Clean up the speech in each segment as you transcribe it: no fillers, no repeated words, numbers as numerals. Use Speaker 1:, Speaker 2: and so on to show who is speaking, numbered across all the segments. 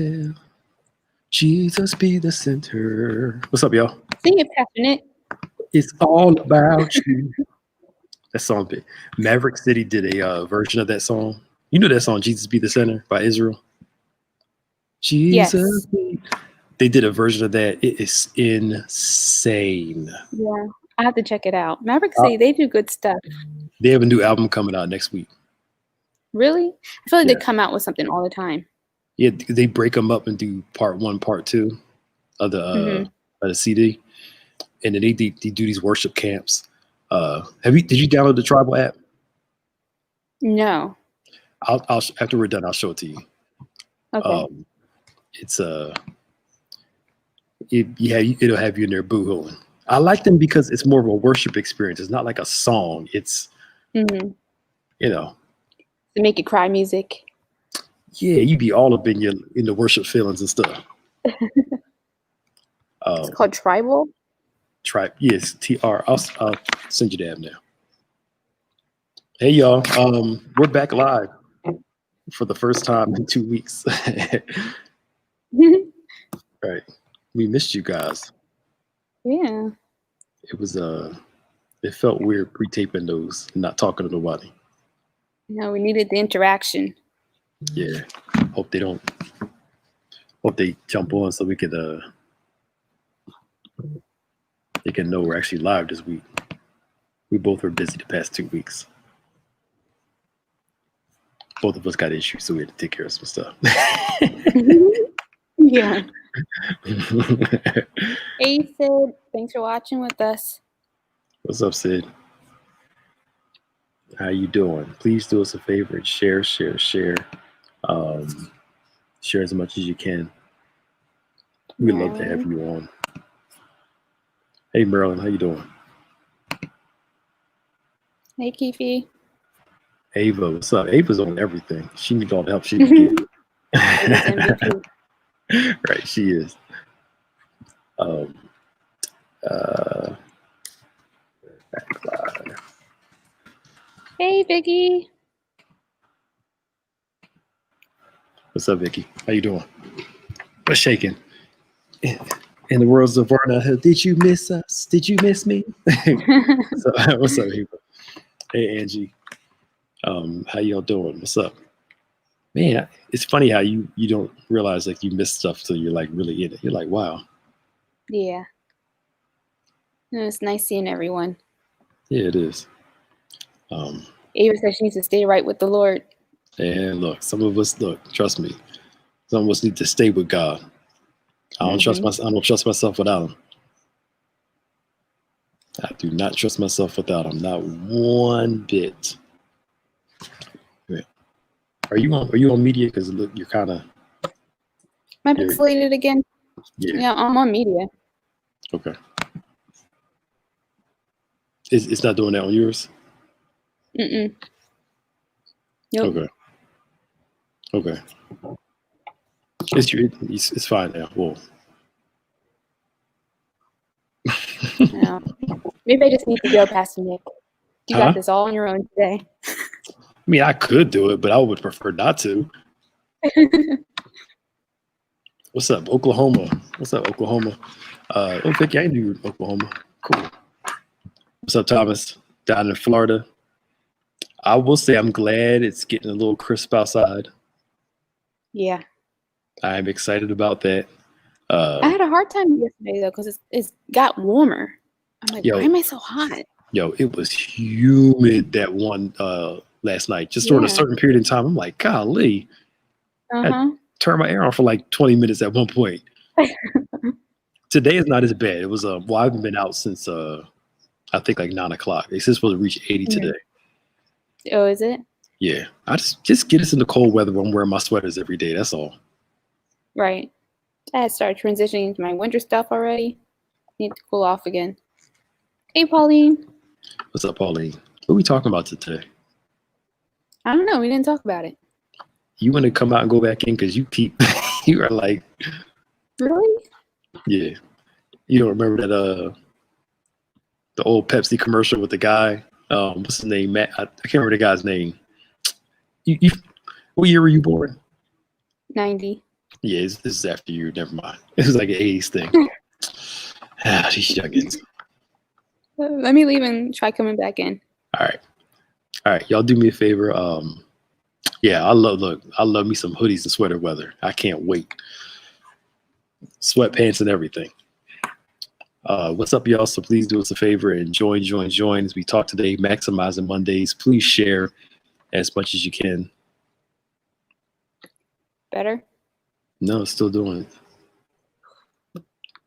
Speaker 1: Yeah. Jesus be the center. What's up, y'all?
Speaker 2: Sing it, passionate.
Speaker 1: It's all about you. That song, Maverick City did a version of that song. You know that song, Jesus Be the Center by Israel? Jesus.
Speaker 2: Yes.
Speaker 1: They did a version of that. It is insane.
Speaker 2: Yeah. I have to check it out. Maverick
Speaker 1: Uh,
Speaker 2: City, they do good stuff.
Speaker 1: They have a new album coming out next week.
Speaker 2: Really? I feel like
Speaker 1: Yeah.
Speaker 2: they come out with something all the time.
Speaker 1: Yeah, they break them up and do part one, part two of the CD, and then they do these worship camps. Did you download the Tribal app?
Speaker 2: No.
Speaker 1: I'll after we're done, I'll show it to you.
Speaker 2: Okay.
Speaker 1: It's it'll have you in there boohooing. I like them because it's more of a worship experience. It's not like a song. It's
Speaker 2: Mm-hmm.
Speaker 1: you know,
Speaker 2: To make it cry music.
Speaker 1: yeah, you be all up in the worship feelings and stuff.
Speaker 2: It's called Tribal.
Speaker 1: Yes, TR. I'll send you the app now. Hey y'all, we're back live for the first time in 2 weeks. Right, we missed you guys.
Speaker 2: Yeah.
Speaker 1: It was it felt weird pre-taping those, and not talking to nobody.
Speaker 2: No, we needed the interaction.
Speaker 1: Yeah, hope they jump on so we could they can know we're actually live this week. We both were busy the past 2 weeks. Both of us got issues, so we had to take care of some stuff.
Speaker 2: Yeah. Hey, Sid. Thanks for watching with us.
Speaker 1: What's up, Sid? How you doing? Please do us a favor and share. Share as much as you can. We'd love to have you on. Hey, Marilyn, how you doing?
Speaker 2: Hey, Keefe.
Speaker 1: Ava, what's up? Ava's on everything. She needs all the help she can get. Right, she is.
Speaker 2: Hey, Vicky.
Speaker 1: What's up, Vicky? How you doing? What's shaking? In the worlds of Varna, did you miss us? Did you miss me? So, what's up, Ava? Hey, Angie. How y'all doing? What's up? Man, it's funny how you don't realize like you miss stuff till you're like really in it. You're like, wow.
Speaker 2: Yeah. It's nice seeing everyone.
Speaker 1: Yeah, it is.
Speaker 2: Ava says she needs to stay right with the Lord.
Speaker 1: And look, some of us trust me. Some of us need to stay with God. I don't trust myself. I don't trust myself without him. I do not trust myself without him. Not one bit. Are you on media? Because look, you're kind of.
Speaker 2: Am I pixelated again? Yeah, I'm on media.
Speaker 1: Okay. It's not doing that on yours?
Speaker 2: Mm-mm. Nope.
Speaker 1: Okay. It's fine now. Whoa.
Speaker 2: No. Maybe I just need to go past Nick. You got this all on your own today.
Speaker 1: I mean, I could do it, but I would prefer not to. What's up, Oklahoma? Oh, Vicky, I knew Oklahoma. Cool. What's up, Thomas? Down in Florida. I will say I'm glad it's getting a little crisp outside.
Speaker 2: Yeah.
Speaker 1: I'm excited about that.
Speaker 2: I had a hard time yesterday, though, because it's got warmer. I'm like, why am I so hot?
Speaker 1: Yo, it was humid that one last night. Just during a certain period of time, I'm like, golly. I turned my air on for like 20 minutes at one point. Today is not as bad. It was I haven't been out since I think like 9 o'clock. It's supposed to reach 80 today.
Speaker 2: Oh, is it?
Speaker 1: Yeah. I just get us in the cold weather when I'm wearing my sweaters every day. That's all.
Speaker 2: Right. I had started transitioning into my winter stuff already. Need to cool off again. Hey, Pauline.
Speaker 1: What's up, Pauline? What are we talking about today?
Speaker 2: I don't know. We didn't talk about it.
Speaker 1: You want to come out and go back in because you keep you are like,
Speaker 2: really?
Speaker 1: Yeah. You don't remember that the old Pepsi commercial with the guy? What's his name? Matt. I can't remember the guy's name. You what year were you born?
Speaker 2: 90.
Speaker 1: Yeah, this is after you. Never mind. This is like an 80s thing. These youngins.
Speaker 2: Let me leave and try coming back in.
Speaker 1: All right. Y'all do me a favor. Yeah, I love me some hoodies and sweater weather. I can't wait. Sweatpants and everything. What's up, y'all? So please do us a favor and join as we talk today. Maximizing Mondays. Please share as much as you can.
Speaker 2: Better?
Speaker 1: No, it's still doing it.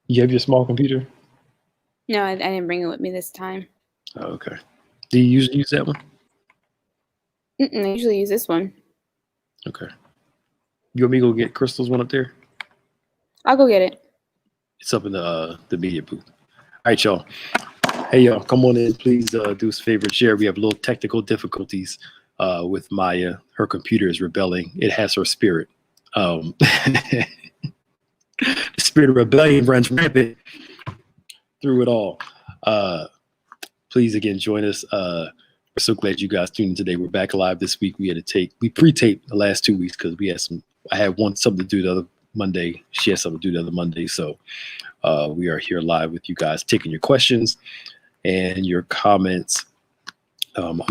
Speaker 1: You have your small computer?
Speaker 2: No, I didn't bring it with me this time.
Speaker 1: Oh, okay. Do you usually use that one?
Speaker 2: I usually use this one.
Speaker 1: Okay. You want me to go get Crystal's one up there?
Speaker 2: I'll go get it.
Speaker 1: It's up in the media booth. All right, y'all. Hey, y'all, come on in. Please do us a favor and share. We have a little technical difficulties with Maya. Her computer is rebelling. It has her spirit. The spirit of rebellion runs rampant through it all. Please again join us. We're so glad you guys tuned in today. We're back live this week. We pre-taped the last 2 weeks because I had something to do the other Monday. She had something to do the other Monday. So we are here live with you guys, taking your questions and your comments. I'm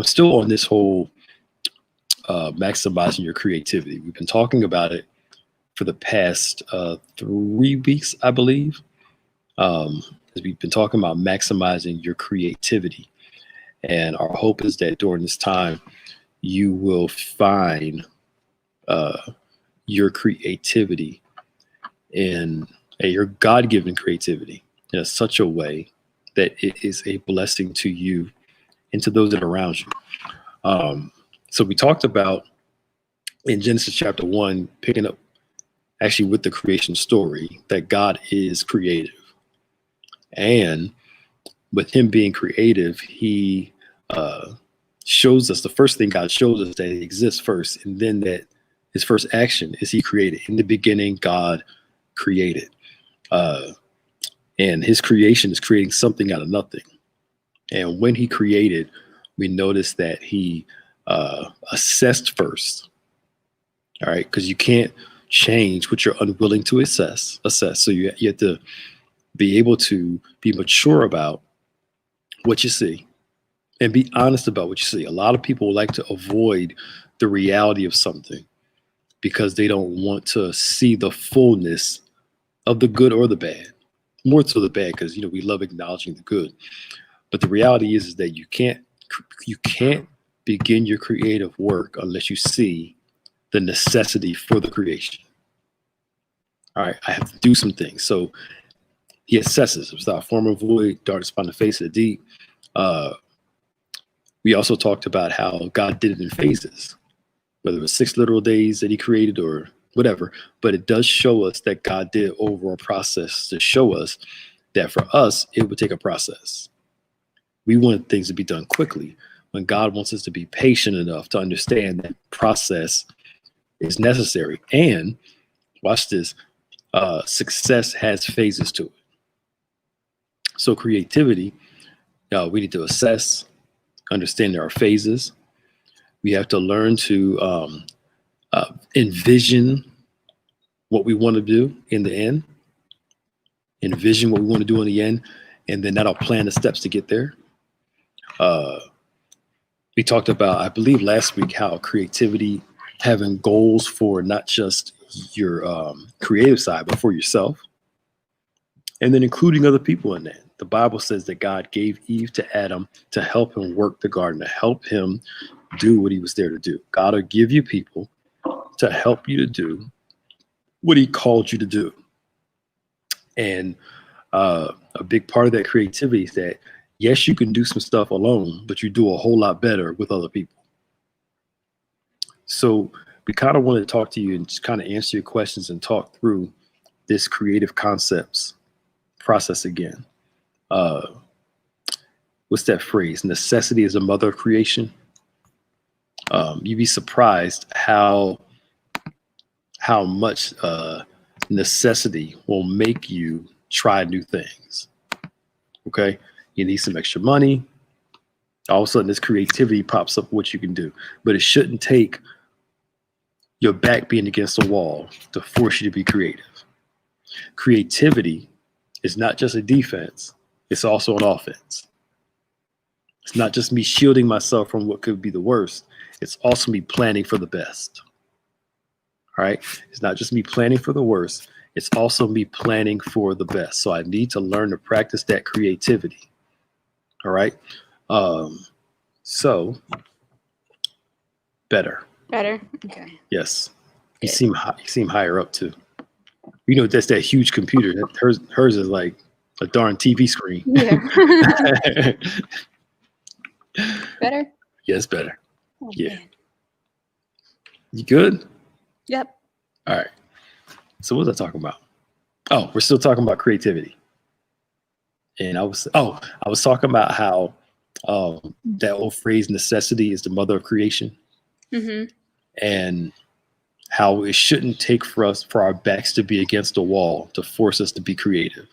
Speaker 1: still on this whole maximizing your creativity. We've been talking about it for the past 3 weeks, I believe. As we've been talking about maximizing your creativity. And our hope is that during this time, you will find your creativity and your God-given creativity in such a way that it is a blessing to you and to those that are around you. So we talked about in Genesis chapter 1, picking up actually with the creation story, that God is creative. And with him being creative, he shows us, the first thing God shows us, that he exists first, and then that his first action is he created. In the beginning, God created. And his creation is creating something out of nothing. And when he created, we notice that he assessed first. All right, because you can't change what you're unwilling to assess. So you have to be able to be mature about what you see and be honest about what you see. A lot of people like to avoid the reality of something because they don't want to see the fullness of the good or the bad. More so the bad, because we love acknowledging the good. But the reality is that you can't begin your creative work unless you see the necessity for the creation. All right, I have to do some things. So he assesses. Without form or void, darkness upon the face of the deep. We also talked about how God did it in phases, whether it was 6 literal days that he created or whatever. But it does show us that God did over a process to show us that for us, it would take a process. We want things to be done quickly, when God wants us to be patient enough to understand that process is necessary. And watch this, success has phases to it. So creativity, we need to assess, understand there are phases. We have to learn to envision what we want to do in the end, and then that'll plan the steps to get there. We talked about, I believe last week, how creativity, having goals for not just your creative side, but for yourself, and then including other people in that. The Bible says that God gave Eve to Adam to help him work the garden, to help him do what he was there to do. God will give you people to help you to do what he called you to do. And a big part of that creativity is that, yes, you can do some stuff alone, but you do a whole lot better with other people. So we kind of want to talk to you and just kind of answer your questions and talk through this creative concepts process again. What's that phrase? Necessity is the mother of creation. You'd be surprised how much necessity will make you try new things. Okay, you need some extra money. All of a sudden, this creativity pops up what you can do, but it shouldn't take your back being against a wall to force you to be creative. Creativity is not just a defense, it's also an offense. It's not just me shielding myself from what could be the worst, it's also me planning for the best. All right? It's not just me planning for the worst, it's also me planning for the best. So I need to learn to practice that creativity. All right? So better.
Speaker 2: Better. Okay.
Speaker 1: Yes. You
Speaker 2: Good.
Speaker 1: seem higher up too. You know, that's that huge computer. Hers is like a darn TV screen.
Speaker 2: Yeah. Better.
Speaker 1: Yes, better.
Speaker 2: Oh,
Speaker 1: Yeah.
Speaker 2: man.
Speaker 1: You good?
Speaker 2: Yep.
Speaker 1: All right. So what was I talking about? Oh, we're still talking about creativity. And I was talking about how that old phrase, necessity is the mother of creation.
Speaker 2: Mm-hmm.
Speaker 1: And how it shouldn't take for our backs to be against the wall to force us to be creative.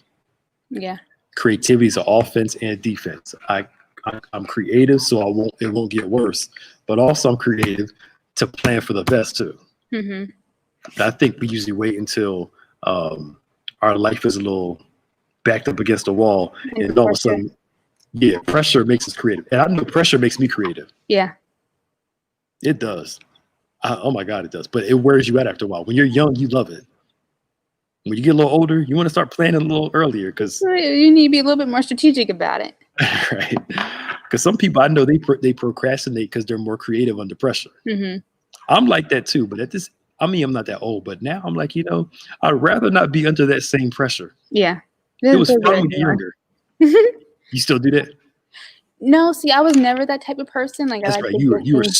Speaker 2: Yeah.
Speaker 1: Creativity is an offense and defense. I'm creative, so it won't get worse. But also I'm creative to plan for the best too.
Speaker 2: Mm-hmm.
Speaker 1: I think we usually wait until our life is a little backed up against the wall, and all of a sudden, yeah, pressure makes us creative. And I know pressure makes me creative.
Speaker 2: Yeah.
Speaker 1: It does. Oh my God, it does. But it wears you out after a while. When you're young, you love it. When you get a little older, you want to start planning a little earlier because
Speaker 2: you need to be a little bit more strategic about it.
Speaker 1: right. Because some people I know they procrastinate because they're more creative under pressure.
Speaker 2: Mm-hmm.
Speaker 1: I'm like that too, but I'm not that old, but now I'm like, I'd rather not be under that same pressure.
Speaker 2: Yeah.
Speaker 1: It was fun when you're younger. You still do that?
Speaker 2: No, see, I was never that type of person. Like,
Speaker 1: that's
Speaker 2: I like
Speaker 1: right.
Speaker 2: to
Speaker 1: You
Speaker 2: get
Speaker 1: were
Speaker 2: things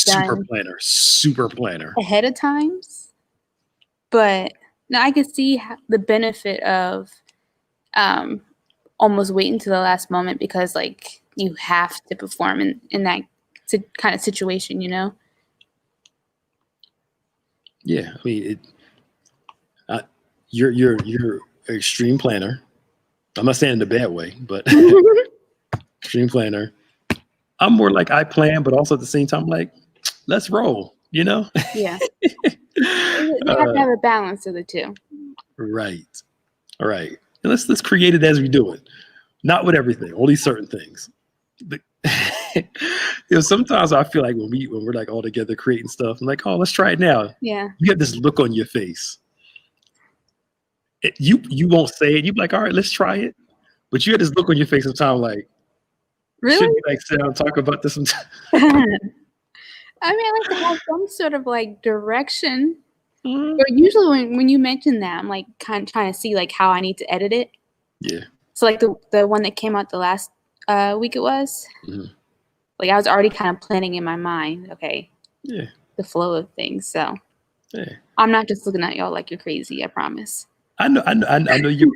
Speaker 1: super planner
Speaker 2: ahead of times. But now I can see the benefit of almost waiting to the last moment because, like, you have to perform in that kind of situation, you know?
Speaker 1: Yeah, I mean, you're an extreme planner. I'm not saying in a bad way, but extreme planner. I'm more like I plan, but also at the same time, like, let's roll,
Speaker 2: Yeah. You have to have a balance of the two.
Speaker 1: Right. All right. And let's create it as we do it. Not with everything, only certain things. Sometimes I feel like when we're like all together creating stuff, I'm like, oh, let's try it now.
Speaker 2: Yeah.
Speaker 1: You have this look on your face. You won't say it. You be like, all right, let's try it. But you have this look on your face sometimes like,
Speaker 2: really?
Speaker 1: Should you like sit down and talk about this sometime?
Speaker 2: I mean, I like to have some sort of like direction. But usually when you mention that, I'm like kind of trying to see like how I need to edit it.
Speaker 1: Yeah.
Speaker 2: So like the one that came out the last week it was, like I was already kind of planning in my mind, okay, the flow of things. So I'm not just looking at y'all like you're crazy. I promise.
Speaker 1: I know you.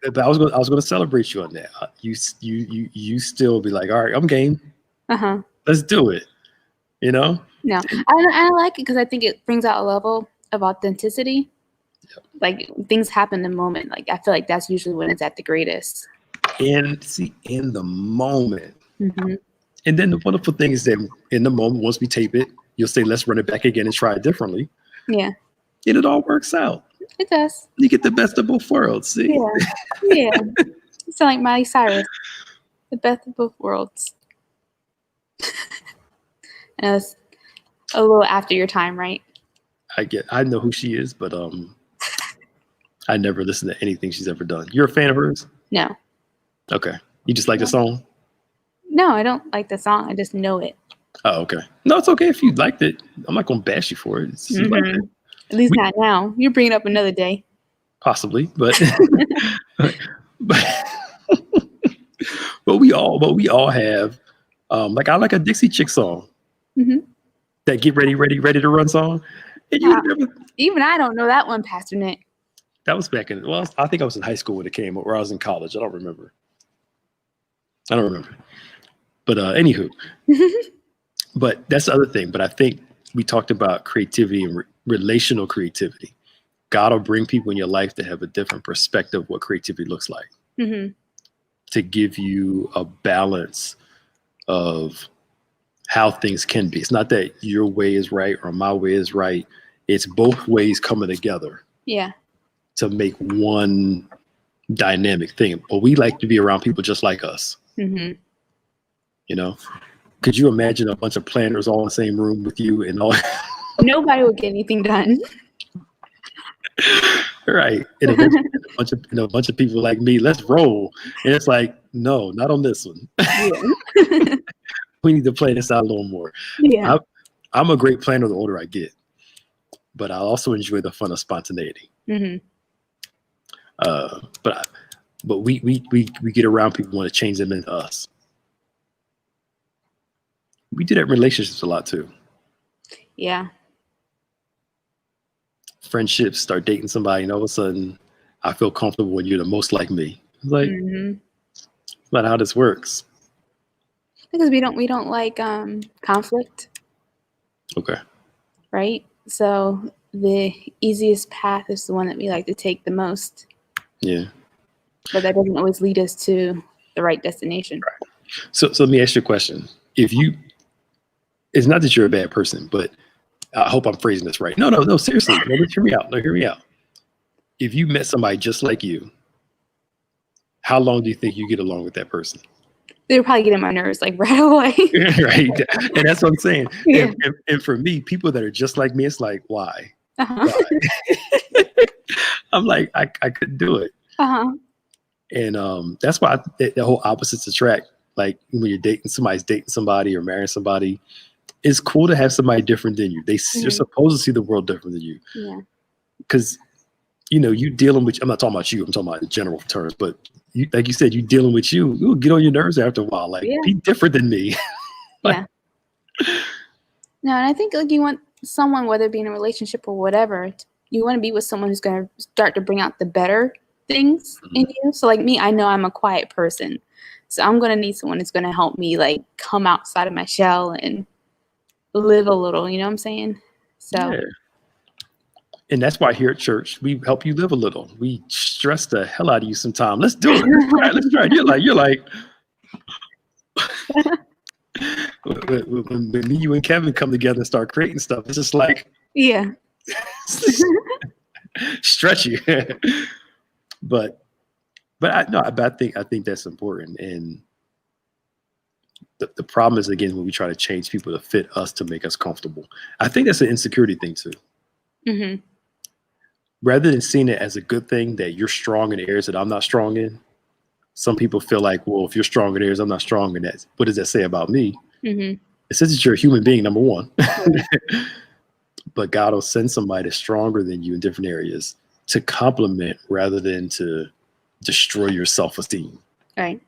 Speaker 1: But I was going to celebrate you on that. You still be like, all right, I'm game. Let's do it. You know.
Speaker 2: No, I like it because I think it brings out a level of authenticity. Like things happen in the moment. Like I feel like that's usually when it's at the greatest.
Speaker 1: And see, in the moment. And then the wonderful thing is that in the moment, once we tape it, you'll say, let's run it back again and try it differently.
Speaker 2: Yeah.
Speaker 1: And it all works out.
Speaker 2: It does.
Speaker 1: You get the best of both worlds. See?
Speaker 2: Yeah. You sound like Miley Cyrus. The best of both worlds. And it's a little after your time, right?
Speaker 1: I know who she is, but I never listened to anything she's ever done. You're a fan of hers?
Speaker 2: No.
Speaker 1: Okay. You just like the song?
Speaker 2: No, I don't like the song. I just know it.
Speaker 1: Oh, okay. No, it's okay if you liked it. I'm not going to bash you for it.
Speaker 2: At least not now. You bring it up another day.
Speaker 1: Possibly, but but we all have like I like a Dixie Chick song. That get ready to run song. And
Speaker 2: even I don't know that one, Pastor Nick.
Speaker 1: That was back in I think I was in high school when it came, or I was in college. I don't remember. But anywho, but that's the other thing. But I think we talked about creativity and relational creativity. God will bring people in your life that have a different perspective of what creativity looks like, to give you a balance of how things can be. It's not that your way is right or my way is right. It's both ways coming together.
Speaker 2: Yeah.
Speaker 1: To make one dynamic thing. But we like to be around people just like us.
Speaker 2: Mm-hmm.
Speaker 1: You know, could you imagine a bunch of planners all in the same room with you and all?
Speaker 2: Nobody would get anything done.
Speaker 1: Right. And a bunch of people like me, let's roll. And it's like, no, not on this one.
Speaker 2: Yeah.
Speaker 1: We need to play this out a little more.
Speaker 2: Yeah.
Speaker 1: I'm a great planner the older I get, but I also enjoy the fun of spontaneity.
Speaker 2: Mm-hmm.
Speaker 1: But we get around people who want to change them into us. We do that in relationships a lot too.
Speaker 2: Yeah.
Speaker 1: Friendships, start dating somebody, and all of a sudden I feel comfortable when you're the most like me. It's like, it's not how this works.
Speaker 2: Because we don't like conflict.
Speaker 1: Okay.
Speaker 2: Right? So the easiest path is the one that we like to take the most.
Speaker 1: Yeah.
Speaker 2: But that doesn't always lead us to the right destination.
Speaker 1: Right. So let me ask you a question. It's not that you're a bad person, but I hope I'm phrasing this right. No, seriously. No, hear me out. Hear me out. If you met somebody just like you, how long do you think you get along with that person?
Speaker 2: They'll probably get on my nerves like right away.
Speaker 1: Right. And that's what I'm saying.
Speaker 2: Yeah.
Speaker 1: And for me, people that are just like me, it's like, why?
Speaker 2: Uh-huh.
Speaker 1: Why? I'm like, I couldn't do it.
Speaker 2: Uh-huh.
Speaker 1: And that's why the whole opposites attract. Like when somebody's dating somebody or marrying somebody, it's cool to have somebody different than you. They're supposed to see the world different than you.
Speaker 2: Yeah.
Speaker 1: Because, you dealing with, I'm not talking about you, I'm talking about in general terms, but like you said, you dealing with you'll get on your nerves after a while. Like, be different than me.
Speaker 2: Yeah. No, and I think like you want someone, whether it be in a relationship or whatever, you want to be with someone who's going to start to bring out the better things in you. So like me, I know I'm a quiet person. So I'm going to need someone who's going to help me like come outside of my shell and live a little, you know what I'm saying? So. Yeah.
Speaker 1: And that's why here at church, we help you live a little. We stress the hell out of you sometime. Let's do it. Let's try it. You're like, when me, you, and Kevin come together and start creating stuff, it's just like,
Speaker 2: yeah,
Speaker 1: stretchy. but I think that's important. And the problem is, again, when we try to change people to fit us to make us comfortable. I think that's an insecurity thing too.
Speaker 2: Mm-hmm.
Speaker 1: Rather than seeing it as a good thing that you're strong in areas that I'm not strong in, some people feel like, well, if you're strong in areas I'm not strong in, that, what does that say about me?
Speaker 2: Mm-hmm.
Speaker 1: It says that you're a human being, number one. But God will send somebody that's stronger than you in different areas to complement rather than to destroy your self-esteem.
Speaker 2: Right.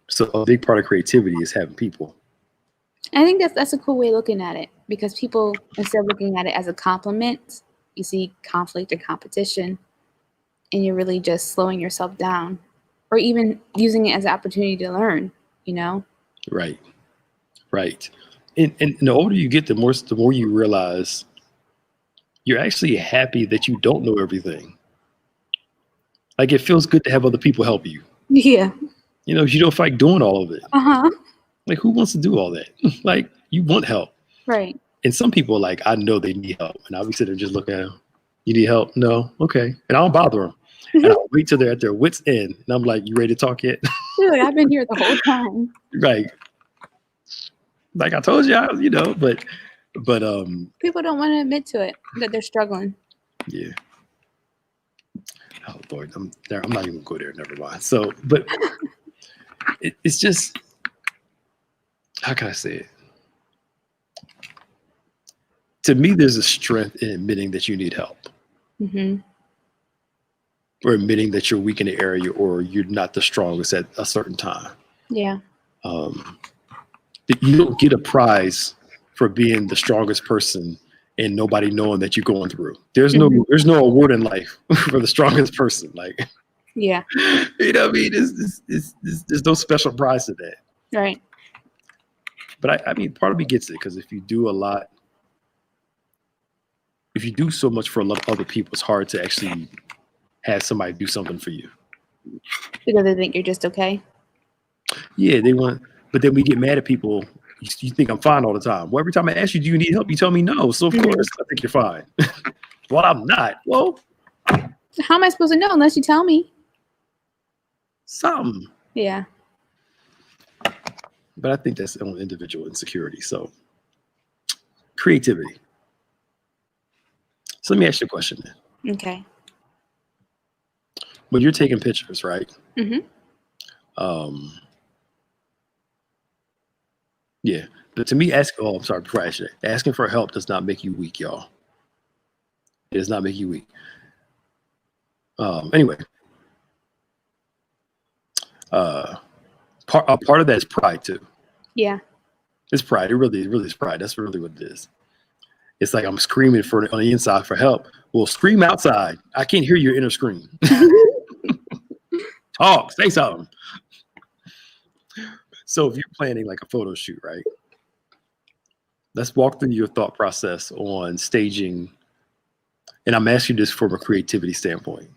Speaker 1: So a big part of creativity is having people.
Speaker 2: I think that's a cool way of looking at it, because people, instead of looking at it as a compliment, you see conflict or competition, and you're really just slowing yourself down, or even using it as an opportunity to learn, Right. And the older you get, the more you realize you're actually happy that you don't know everything. Like, it feels good to have other people help you. Yeah.
Speaker 1: You don't feel like doing all of it.
Speaker 2: Uh-huh.
Speaker 1: Like, who wants to do all that? Like, you want help.
Speaker 2: Right.
Speaker 1: And some people, like, I know they need help. And I'll be sitting there just looking at them. You need help? No? Okay. And I don't bother them. And I'll wait till they're at their wits' end. And I'm like, you ready to talk yet?
Speaker 2: Dude, I've been here the whole time.
Speaker 1: Right. Like I told you, but
Speaker 2: people don't want to admit to it, that they're struggling.
Speaker 1: Yeah. Oh Lord, I'm not even gonna go there. Never mind. So, but it's just, how can I say it? To me, there's a strength in admitting that you need help.
Speaker 2: Mm-hmm.
Speaker 1: Or admitting that you're weak in the area, or you're not the strongest at a certain time.
Speaker 2: Yeah.
Speaker 1: You don't get a prize for being the strongest person and nobody knowing that you're going through. There's no award in life for the strongest person. Like,
Speaker 2: yeah,
Speaker 1: what I mean? There's no special prize to that.
Speaker 2: Right.
Speaker 1: But I mean, part of me gets it, because if you do so much for a lot of other people, it's hard to actually have somebody do something for you.
Speaker 2: Because they think you're just okay.
Speaker 1: Yeah, they want, but then we get mad at people, you think I'm fine all the time. Well, every time I ask you, do you need help? You tell me no. So of course I think you're fine. Well, I'm not. Well,
Speaker 2: how am I supposed to know unless you tell me?
Speaker 1: Something.
Speaker 2: Yeah.
Speaker 1: But I think that's on individual insecurity. So creativity. So let me ask you a question then.
Speaker 2: Okay.
Speaker 1: When you're taking pictures, right?
Speaker 2: Mm-hmm.
Speaker 1: Yeah. But to me, asking for help does not make you weak, y'all. It does not make you weak. Anyway. Part of that is pride too.
Speaker 2: Yeah.
Speaker 1: It's pride. It really is pride. That's really what it is. It's like I'm screaming on the inside for help. Well, scream outside. I can't hear your inner scream. Talk, say something. So if you're planning like a photo shoot, right? Let's walk through your thought process on staging. And I'm asking you this from a creativity standpoint.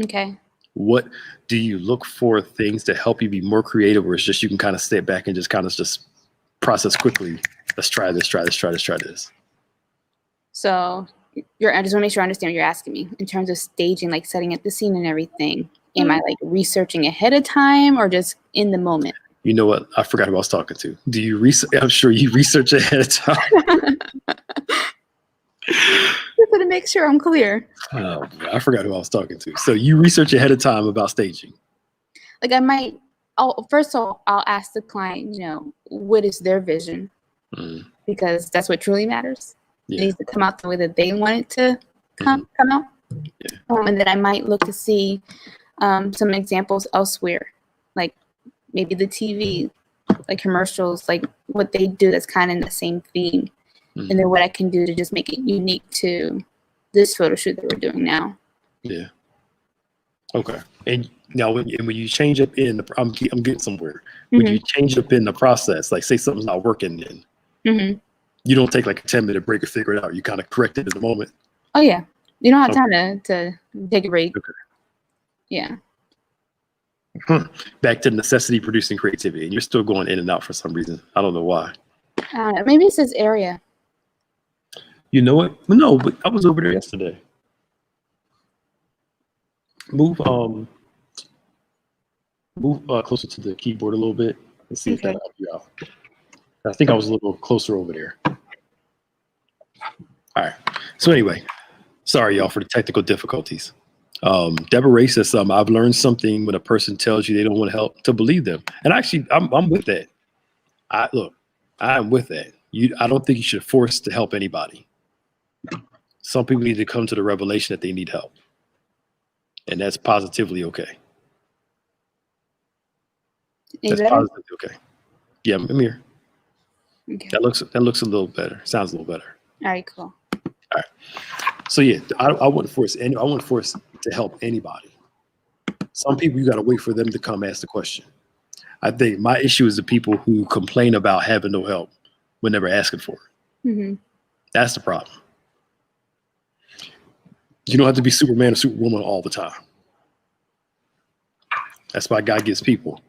Speaker 2: Okay.
Speaker 1: What do you look for things to help you be more creative, or it's just you can kind of step back and just kind of just process quickly? Let's try this.
Speaker 2: So I just want to make sure I understand what you're asking me in terms of staging, like setting up the scene and everything. Am I like researching ahead of time or just in the moment?
Speaker 1: You know what? I forgot who I was talking to. Do you research? I'm sure you research ahead of time.
Speaker 2: Just to make sure I'm clear.
Speaker 1: Oh, I forgot who I was talking to. So you research ahead of time about staging.
Speaker 2: Like I might. First of all, I'll ask the client, what is their vision? Because that's what truly matters. Yeah. It needs to come out the way that they want it to come out. Yeah. And then I might look to see some examples elsewhere, like maybe the TV, like commercials, like what they do that's kind of in the same theme. And then what I can do to just make it unique to this photo shoot that we're doing now. Yeah.
Speaker 1: Okay. And now when you change up I'm getting somewhere. When you change up in the process, like say something's not working, then you don't take like a 10-minute break or figure it out. You kind of correct it in the moment.
Speaker 2: Oh yeah. You don't have time to take a break. Okay. Yeah.
Speaker 1: Back to necessity producing creativity, and you're still going in and out for some reason. I don't know why.
Speaker 2: Maybe it's this area.
Speaker 1: You know what? No, but I was over there yesterday. Move closer to the keyboard a little bit and see if that'll help you out. I think I was a little closer over there. All right. So anyway, sorry y'all for the technical difficulties. Deborah Ray says something. I've learned something when a person tells you they don't want to help to believe them. And actually, I'm with that. I'm with that. I don't think you should force to help anybody. Some people need to come to the revelation that they need help. And that's positively okay. That's positively okay. Yeah, I'm here. Okay. That looks a little better. Sounds a little better.
Speaker 2: All right, cool.
Speaker 1: All right. So yeah, I wouldn't force to help anybody. Some people you got to wait for them to come ask the question. I think my issue is the people who complain about having no help when never asking for it. That's the problem. You don't have to be Superman or Superwoman all the time. That's why God gives people.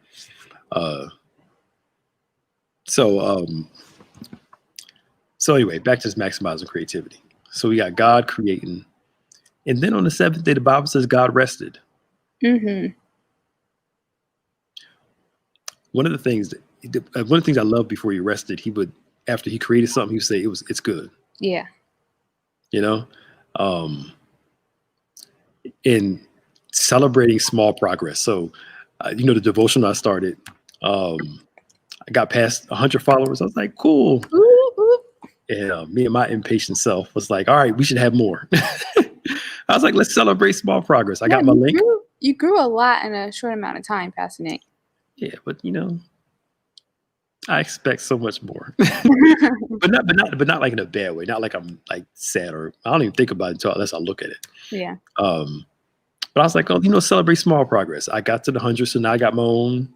Speaker 1: So anyway, back to this maximizing creativity. So we got God creating, and then on the seventh day, the Bible says God rested. One of the things I love before he rested, after he created something, he would say it's good.
Speaker 2: Yeah.
Speaker 1: In celebrating small progress. So, the devotion I started, I got past 100 followers. I was like, cool. And me and my impatient self was like, all right, we should have more. I was like, let's celebrate small progress. I got my link.
Speaker 2: You grew a lot in a short amount of time, Pastor Nick.
Speaker 1: Yeah, but I expect so much more. but not like in a bad way. Not like I'm like sad, or I don't even think about it unless I look at it.
Speaker 2: Yeah.
Speaker 1: But I was like, celebrate small progress. I got to the 100, so now I got my own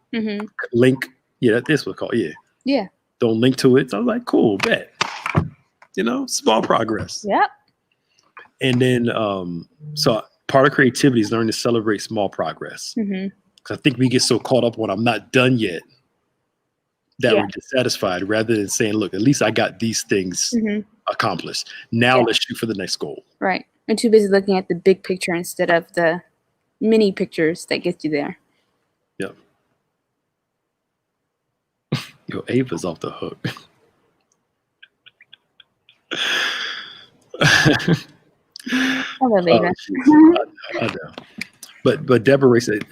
Speaker 1: link. Yeah, this was called. Yeah.
Speaker 2: Yeah.
Speaker 1: Don't link to it. So I was like, cool, bet. Small progress.
Speaker 2: Yep.
Speaker 1: And then, so part of creativity is learning to celebrate small progress. Because I think we get so caught up when I'm not done yet. that were dissatisfied, rather than saying, look, at least I got these things accomplished. Now let's shoot for the next goal.
Speaker 2: Right. I'm too busy looking at the big picture instead of the mini pictures that get you there.
Speaker 1: Yep. Yo, Ava's off the hook.
Speaker 2: I love Ava.
Speaker 1: I know. But Deborah said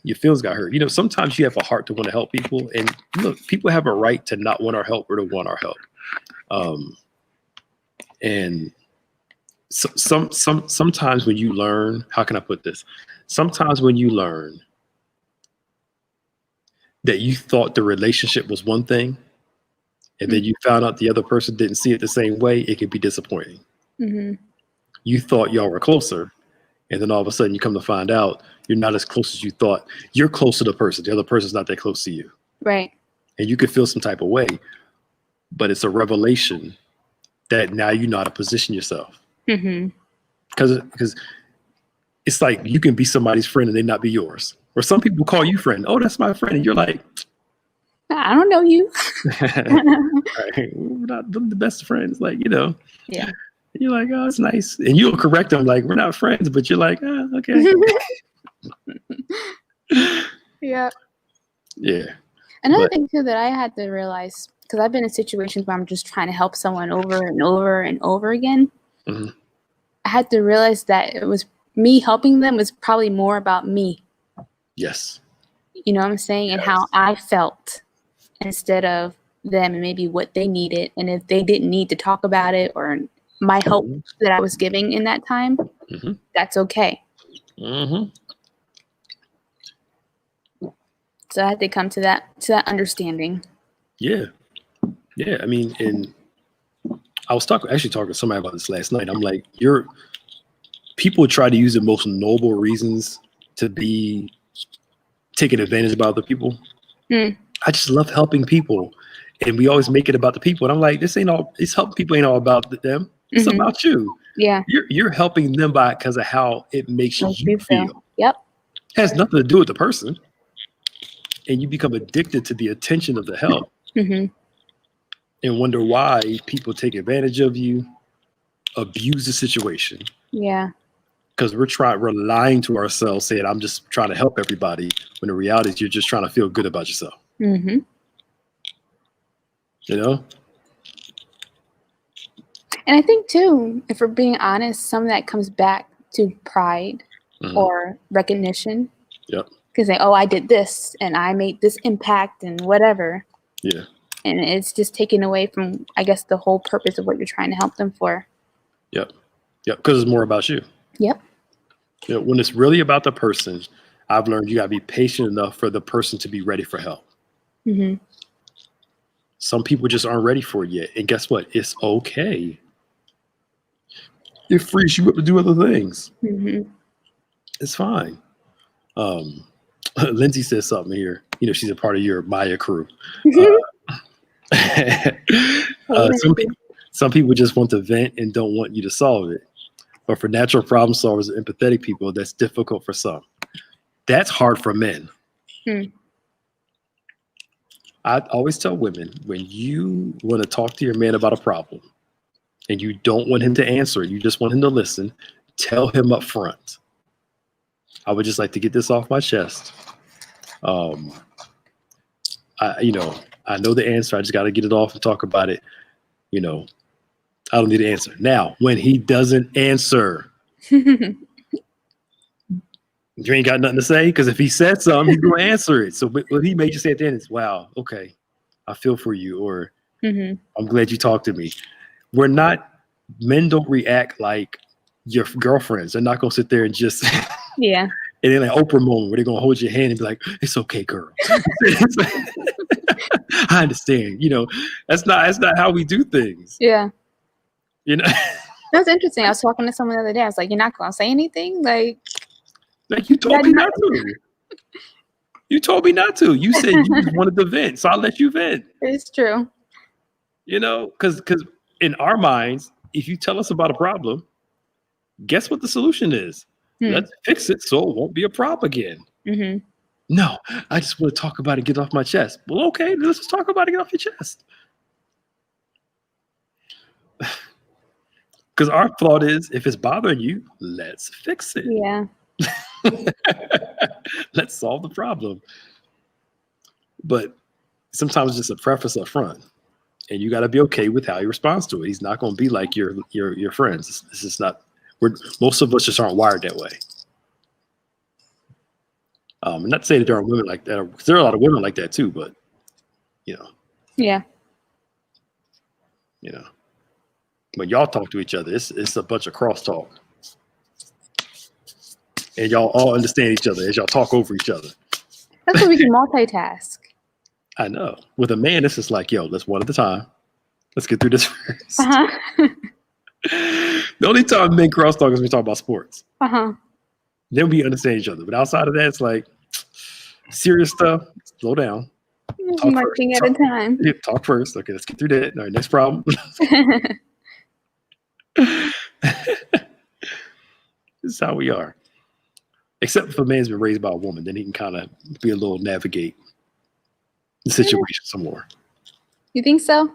Speaker 1: your feelings got hurt. You know, sometimes you have a heart to want to help people, and look, people have a right to not want our help or to want our help. And sometimes when you learn, how can I put this? Sometimes when you learn that you thought the relationship was one thing, and then you found out the other person didn't see it the same way, it can be disappointing. You thought y'all were closer, and then all of a sudden you come to find out you're not as close as you thought. You're close to the person. The other person's not that close to you.
Speaker 2: Right.
Speaker 1: And you could feel some type of way, but it's a revelation that now you know how to position yourself. Because it's like you can be somebody's friend and they not be yours. Or some people call you friend. Oh, that's my friend. And you're like,
Speaker 2: I don't know you.
Speaker 1: Right. We're not the best of friends. Like, you know.
Speaker 2: Yeah.
Speaker 1: And you're like, oh, it's nice. And you'll correct them like, we're not friends. But you're like, oh, okay.
Speaker 2: Yeah.
Speaker 1: Yeah.
Speaker 2: Another thing, too, that I had to realize, because I've been in situations where I'm just trying to help someone over and over and over again. I had to realize that it was me helping them was probably more about me.
Speaker 1: Yes.
Speaker 2: You know what I'm saying? And how I felt instead of them and maybe what they needed. And if they didn't need to talk about it or my help that I was giving in that time, that's okay. So I had to come to that understanding.
Speaker 1: Yeah. Yeah. I mean, and I was talking to somebody about this last night. I'm like, people try to use the most noble reasons to be taking advantage of other people. I just love helping people. And we always make it about the people. And I'm like, it's helping people ain't all about them. It's about you.
Speaker 2: Yeah.
Speaker 1: You're helping them because of how it makes you feel.
Speaker 2: Yep.
Speaker 1: It has nothing to do with the person. And you become addicted to the attention of the help. And wonder why people take advantage of you, abuse the situation.
Speaker 2: Yeah.
Speaker 1: Because we're lying to ourselves, saying, I'm just trying to help everybody, when the reality is you're just trying to feel good about yourself. You know?
Speaker 2: And I think, too, if we're being honest, some of that comes back to pride or recognition.
Speaker 1: Yep.
Speaker 2: Because I did this and I made this impact and whatever.
Speaker 1: Yeah.
Speaker 2: And it's just taken away from, I guess, the whole purpose of what you're trying to help them for.
Speaker 1: Yep. Yep. Because it's more about you.
Speaker 2: Yep.
Speaker 1: You know, when it's really about the person, I've learned you got to be patient enough for the person to be ready for help. Some people just aren't ready for it yet. And guess what? It's okay. It frees you up to do other things. It's fine. Lindsay says something here. You know, she's a part of your Maya crew. Some people just want to vent and don't want you to solve it. But for natural problem solvers and empathetic people, that's difficult for some. That's hard for men. I always tell women, when you want to talk to your man about a problem and you don't want him to answer it, you just want him to listen, tell him up front. I would just like to get this off my chest. I know the answer. I just got to get it off and talk about it. You know, I don't need an answer. Now, when he doesn't answer, you ain't got nothing to say, because if he said something, he's going to answer it. So what he may just say at the end is, wow, okay, I feel for you, or I'm glad you talked to me. Men don't react like your girlfriends. They're not going to sit there and just
Speaker 2: yeah.
Speaker 1: And then like Oprah moment where they're gonna hold your hand and be like, "It's okay, girl." I understand. You know, that's not how we do things.
Speaker 2: Yeah.
Speaker 1: You know,
Speaker 2: that's interesting. I was talking to someone the other day. I was like, "You're not gonna say anything?" Like
Speaker 1: you told me not to. You told me not to. You said you just wanted to vent, so I'll let you vent.
Speaker 2: It's true.
Speaker 1: You know, because in our minds, if you tell us about a problem, guess what the solution is? Let's fix it so it won't be a problem again. No, I just want to talk about it, get it off my chest. Well, okay, let's just talk about it, get off your chest. Because our thought is, if it's bothering you, let's fix it.
Speaker 2: Yeah.
Speaker 1: Let's solve the problem. But sometimes it's just a preface up front, and you got to be okay with how he responds to it. He's not going to be like your friends. This is not. Most of us just aren't wired that way. Not to say that there aren't women like that. There are a lot of women like that too, but
Speaker 2: Yeah.
Speaker 1: When y'all talk to each other, it's a bunch of crosstalk, and y'all all understand each other as y'all talk over each other.
Speaker 2: That's why we can multitask.
Speaker 1: I know. With a man, it's just like, yo, let's one at a time. Let's get through this first. The only time men crosstalk is when we talk about sports. Then we understand each other. But outside of that, it's like serious stuff. Slow down.
Speaker 2: One thing at a time.
Speaker 1: Yeah, talk first. Okay, let's get through that. All right, next problem. This is how we are. Except if a man's been raised by a woman, then he can kind of be a little navigate the situation some more.
Speaker 2: You think so?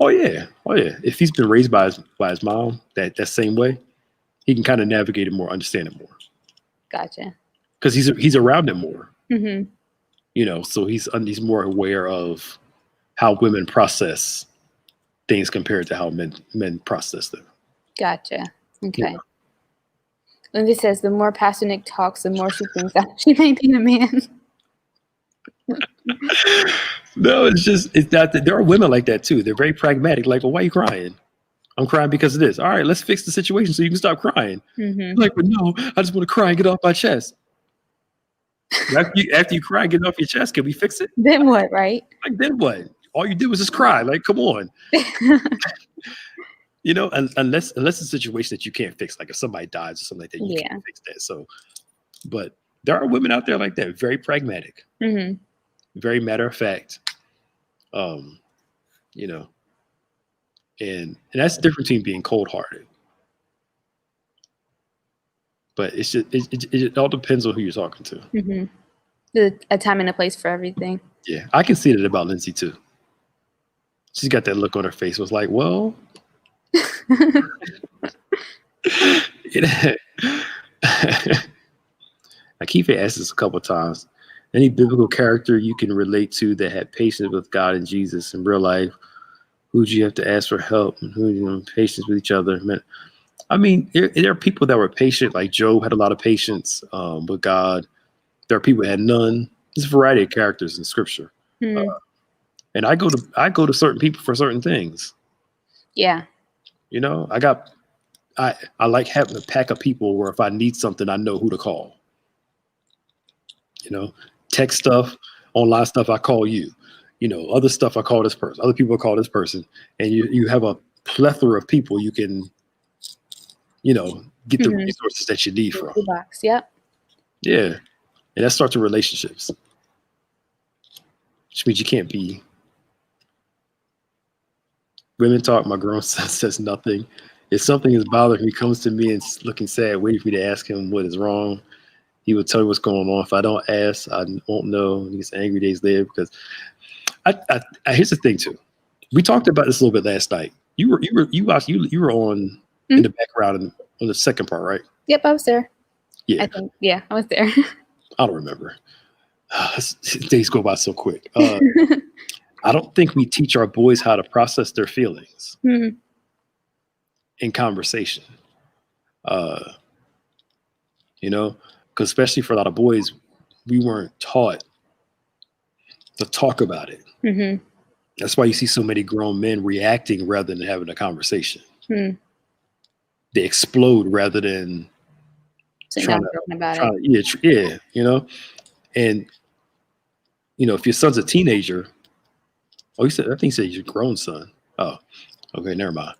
Speaker 1: Oh yeah. If he's been raised by his mom that same way, he can kind of navigate it more, understand it more.
Speaker 2: Gotcha.
Speaker 1: Because he's around it more.
Speaker 2: Mm-hmm.
Speaker 1: So he's more aware of how women process things compared to how men process them.
Speaker 2: Gotcha. Okay. Lindsay says the more Pastor Nick talks, the more she thinks that she may be the man.
Speaker 1: No, it's not that there are women like that too. They're very pragmatic. Like, well, why are you crying? I'm crying because of this. All right, let's fix the situation so you can stop crying.
Speaker 2: Mm-hmm.
Speaker 1: Like, but no, I just want to cry and get off my chest. After you cry and get off your chest, can we fix it?
Speaker 2: Then what, right?
Speaker 1: Like, then what? All you did was just cry. Like, come on. Unless it's a situation that you can't fix, like if somebody dies or something like that, you can't fix that. So, but there are women out there like that, very pragmatic, very matter of fact. And that's the difference between being cold-hearted. But it's just it all depends on who you're talking to.
Speaker 2: Mm-hmm. A time and a place for everything. Yeah,
Speaker 1: I can see that about Lindsay too. She's got that look on her face. It was like, well, Akife asked this a couple of times. Any biblical character you can relate to that had patience with God and Jesus in real life? Who do you have to ask for help, and who patience with each other? I mean, there are people that were patient, like Job had a lot of patience with God. There are people that had none. There's a variety of characters in Scripture, and I go to certain people for certain things.
Speaker 2: Yeah,
Speaker 1: I like having a pack of people where if I need something, I know who to call. Tech stuff, online stuff, I call you. Other stuff, I call this person. Other people call this person, and you have a plethora of people you can, get the resources that you need from.
Speaker 2: Box, yep.
Speaker 1: Yeah, and that starts with relationships, which means you can't be. Women talk. My grown son says nothing. If something is bothering me, he comes to me and looking sad, waiting for me to ask him what is wrong. He would tell me what's going on. If I don't ask, I won't know. He gets angry days later because here's the thing too. We talked about this a little bit last night. You were on in the background on the second part, right?
Speaker 2: Yep, I was there.
Speaker 1: Yeah,
Speaker 2: I was there.
Speaker 1: I don't remember. Days go by so quick. I don't think we teach our boys how to process their feelings in conversation. Because especially for a lot of boys, we weren't taught to talk about it. Mm-hmm. That's why you see so many grown men reacting rather than having a conversation. They explode rather than trying about it. And if your son's a teenager, I think he said he's a grown son. Oh, okay, never mind.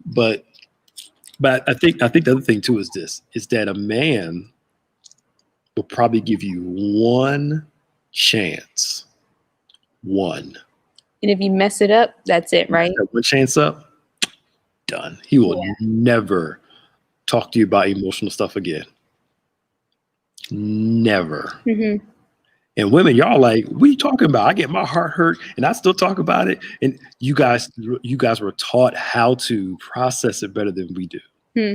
Speaker 1: But I think the other thing too is that a man will probably give you one chance. One.
Speaker 2: And if you mess it up, that's it, right?
Speaker 1: One chance up, done. He will never talk to you about emotional stuff again. Never.
Speaker 2: Mm-hmm.
Speaker 1: And women, y'all like, what are you talking about? I get my heart hurt and I still talk about it. And you guys were taught how to process it better than we do.
Speaker 2: Hmm.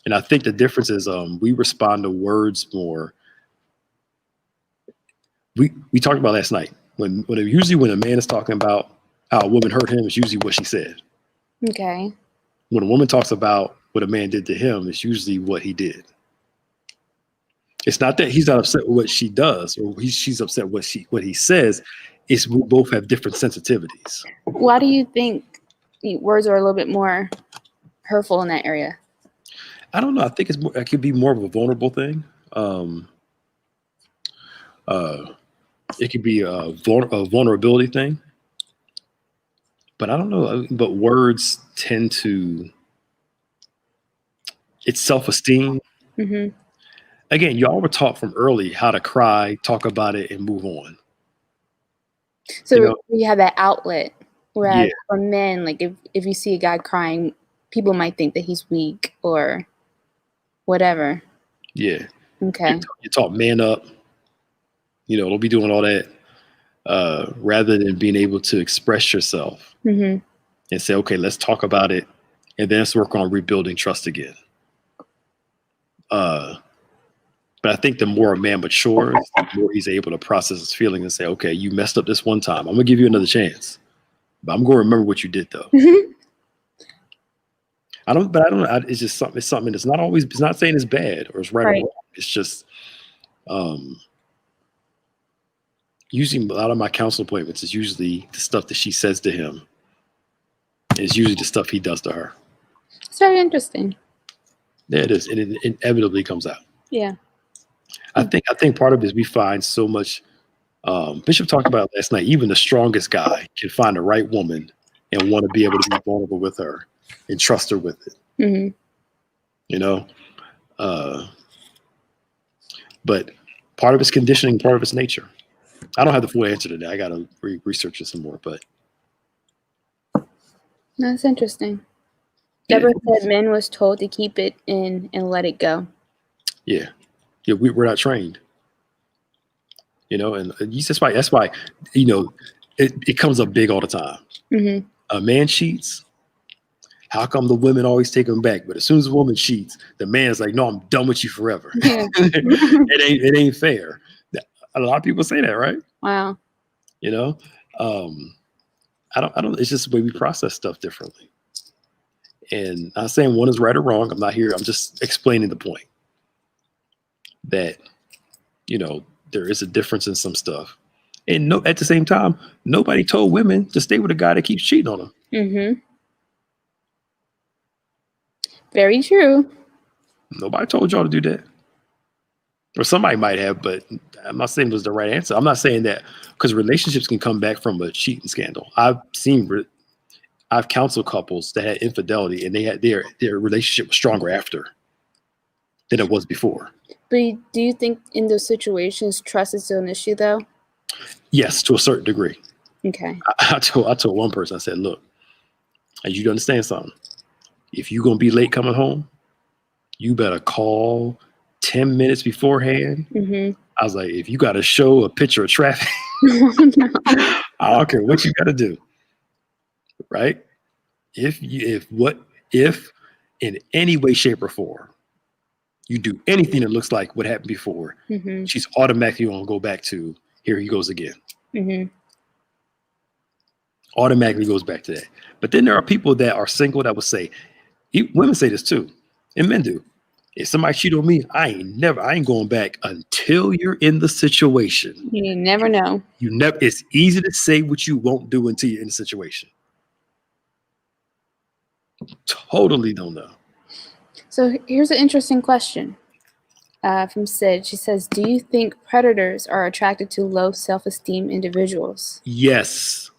Speaker 1: And I think the difference is we respond to words more. We talked about last night when a man is talking about how a woman hurt him, it's usually what she said.
Speaker 2: Okay.
Speaker 1: When a woman talks about what a man did to him, it's usually what he did. It's not that he's not upset with what she does or she's upset with what he says. It's we both have different sensitivities.
Speaker 2: Why do you think words are a little bit more hurtful in that area?
Speaker 1: I don't know. I think it could be more of a vulnerable thing. It could be a vulnerability thing. But I don't know. But words tend to. It's self-esteem.
Speaker 2: Mm-hmm.
Speaker 1: Again, y'all were taught from early how to cry, talk about it, and move on.
Speaker 2: So you have that outlet. Whereas for men, like if you see a guy crying, people might think that he's weak or whatever.
Speaker 1: Yeah.
Speaker 2: Okay.
Speaker 1: You're taught man up. Don't be doing all that. Rather than being able to express yourself and say, okay, let's talk about it, and then let's work on rebuilding trust again. But I think the more a man matures, the more he's able to process his feelings and say, okay, you messed up this one time. I'm gonna give you another chance, but I'm gonna remember what you did though. It's just something. It's something that's not always. It's not saying it's bad or it's right. Or wrong. It's just usually a lot of my counsel appointments is usually the stuff that she says to him. It's usually the stuff he does to her.
Speaker 2: It's very interesting.
Speaker 1: Yeah, it is. And it inevitably comes out.
Speaker 2: Yeah.
Speaker 1: I think part of it is we find so much. Bishop talked about last night. Even the strongest guy can find the right woman and want to be able to be vulnerable with her and trust her with it. Mm-hmm. But part of it's conditioning, part of it's nature. I don't have the full answer to that. I got to research it some more. But
Speaker 2: that's interesting. Deborah said men was told to keep it in and let it go.
Speaker 1: Yeah. We're not trained. And that's why it comes up big all the time. Mm-hmm. A man cheats. How come the women always take him back? But as soon as a woman cheats, the man is like, no, I'm done with you forever. Yeah. It ain't fair. A lot of people say that, right?
Speaker 2: Wow.
Speaker 1: I don't, it's just the way we process stuff differently. And I'm not saying one is right or wrong. I'm not here. I'm just explaining the point that, there is a difference in some stuff. And at the same time, nobody told women to stay with a guy that keeps cheating on them. Mm-hmm.
Speaker 2: Very true.
Speaker 1: Nobody told y'all to do that. Or somebody might have, but I'm not saying it was the right answer. I'm not saying that because relationships can come back from a cheating scandal. I've counseled couples that had infidelity and they had their relationship was stronger after than it was before.
Speaker 2: But do you think in those situations trust is still an issue though?
Speaker 1: Yes, to a certain degree.
Speaker 2: Okay.
Speaker 1: I told one person, I said, look, you understand something. If you're going to be late coming home, you better call 10 minutes beforehand. Mm-hmm. I was like, if you got to show a picture of traffic, I don't care what you got to do. Right? If in any way, shape, or form, you do anything that looks like what happened before, mm-hmm. she's automatically going to go back to, here he goes again. Mm-hmm. Automatically goes back to that. But then there are people that are single that will say, women say this too, and men do. If somebody cheat on me, I ain't going back until you're in the situation.
Speaker 2: You never know.
Speaker 1: It's easy to say what you won't do until you're in the situation. Totally don't know.
Speaker 2: So here's an interesting question from Sid. She says, do you think predators are attracted to low self-esteem individuals?
Speaker 1: Yes.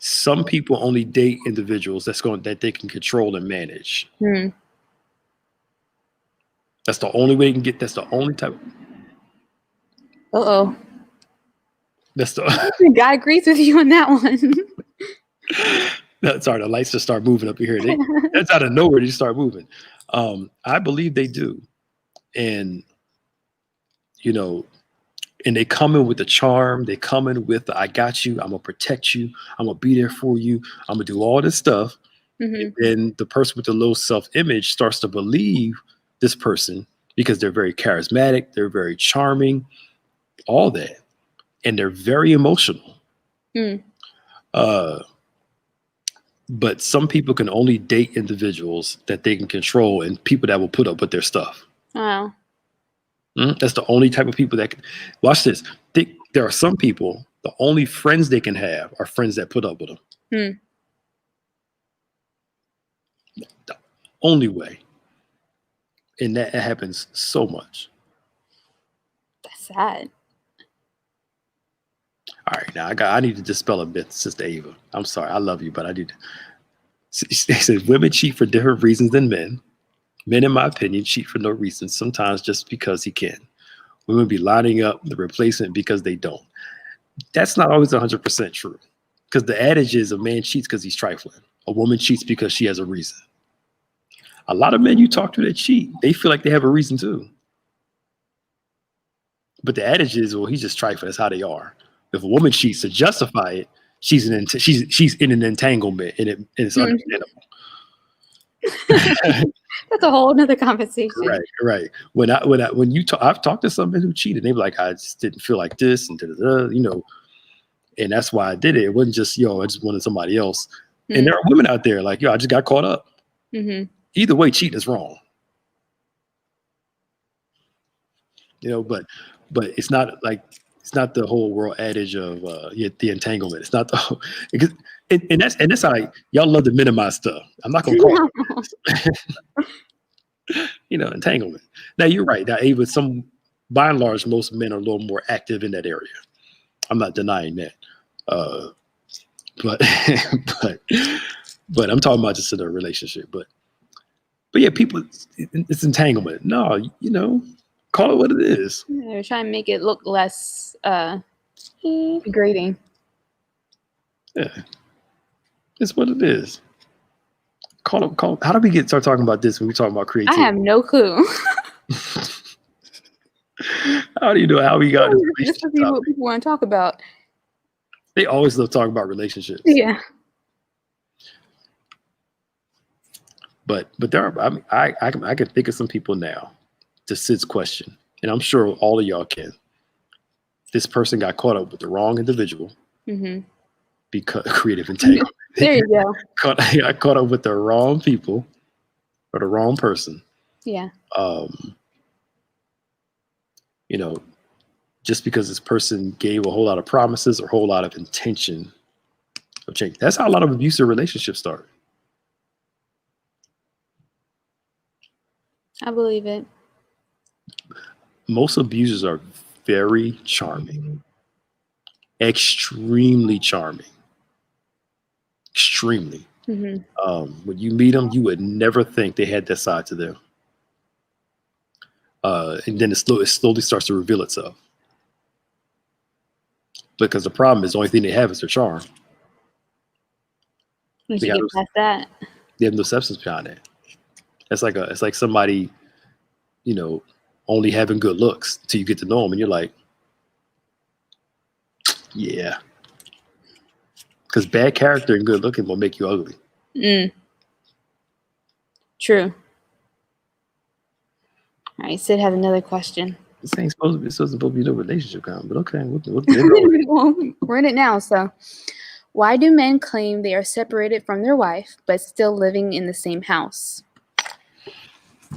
Speaker 1: Some people only date individuals that they can control and manage. Hmm. That's the only way you can get. That's the only type.
Speaker 2: Uh-oh.
Speaker 1: That's the
Speaker 2: guy agrees with you on that one.
Speaker 1: Sorry, the lights just start moving up here. That's out of nowhere. They just start moving. I believe they do. And, you know, and they come in with the charm. They come in with, I got you. I'm going to protect you. I'm going to be there for you. I'm going to do all this stuff. And then the person with the low self-image starts to believe this person because they're very charismatic. They're very charming, all that. And they're very emotional. But some people can only date individuals that they can control and people that will put up with their stuff.
Speaker 2: Wow.
Speaker 1: That's the only type of people that can. Watch this. There are some people, the only friends they can have are friends that put up with them. The only way. And that happens so much.
Speaker 2: That's sad.
Speaker 1: All right, now I need to dispel a myth, Sister Ava. I'm sorry, I love you, but I need to. They said women cheat for different reasons than men. Men, in my opinion, cheat for no reason, sometimes just because he can. Women be lining up the replacement because they don't. That's not always 100% true. Because the adage is a man cheats because he's trifling. A woman cheats because she has a reason. A lot of men you talk to that cheat, they feel like they have a reason too. But the adage is, well, he's just trifling. That's how they are. If a woman cheats to justify it, she's in an entanglement, and it's understandable.
Speaker 2: That's a whole nother conversation.
Speaker 1: Right. I've talked to some men who cheated. They were like, I just didn't feel like this, and and that's why I did it. It wasn't just I just wanted somebody else. And there are women out there like, I just got caught up. Either way, cheating is wrong. But it's not like. It's not the whole world adage of the entanglement. It's not and that's how y'all love to minimize stuff. I'm not gonna call it entanglement. Now you're right. Now, Ava, by and large, most men are a little more active in that area. I'm not denying that. But I'm talking about just in a relationship. But yeah, people, it's entanglement. No, call it what it is.
Speaker 2: They're trying to make it look less degrading.
Speaker 1: Yeah. It's what it is. Call it. How did we start talking about this when we talking about creativity?
Speaker 2: I have no clue.
Speaker 1: How do you know how we got this
Speaker 2: This is what people want to talk about.
Speaker 1: They always love talking about relationships.
Speaker 2: Yeah.
Speaker 1: But there are, I can think of some people now. To Sid's question, and I'm sure all of y'all can. This person got caught up with the wrong individual because creative entanglement.
Speaker 2: There you go.
Speaker 1: Got caught up with the wrong people or the wrong person.
Speaker 2: Yeah.
Speaker 1: Just because this person gave a whole lot of promises or a whole lot of intention of change. That's how a lot of abusive relationships start.
Speaker 2: I believe it.
Speaker 1: Most abusers are very charming, extremely charming, extremely. When you meet them, you would never think they had that side to them. And then it slowly starts to reveal itself. Because the problem is the only thing they have is their charm.
Speaker 2: Once you get past that,
Speaker 1: they have no substance behind it. It's like somebody, only having good looks till you get to know them, and you're like, yeah. Because bad character and good looking will make you ugly.
Speaker 2: True. All right, Sid has another question.
Speaker 1: This ain't supposed to be no relationship comment, but okay.
Speaker 2: We're in it now. So, why do men claim they are separated from their wife but still living in the same house?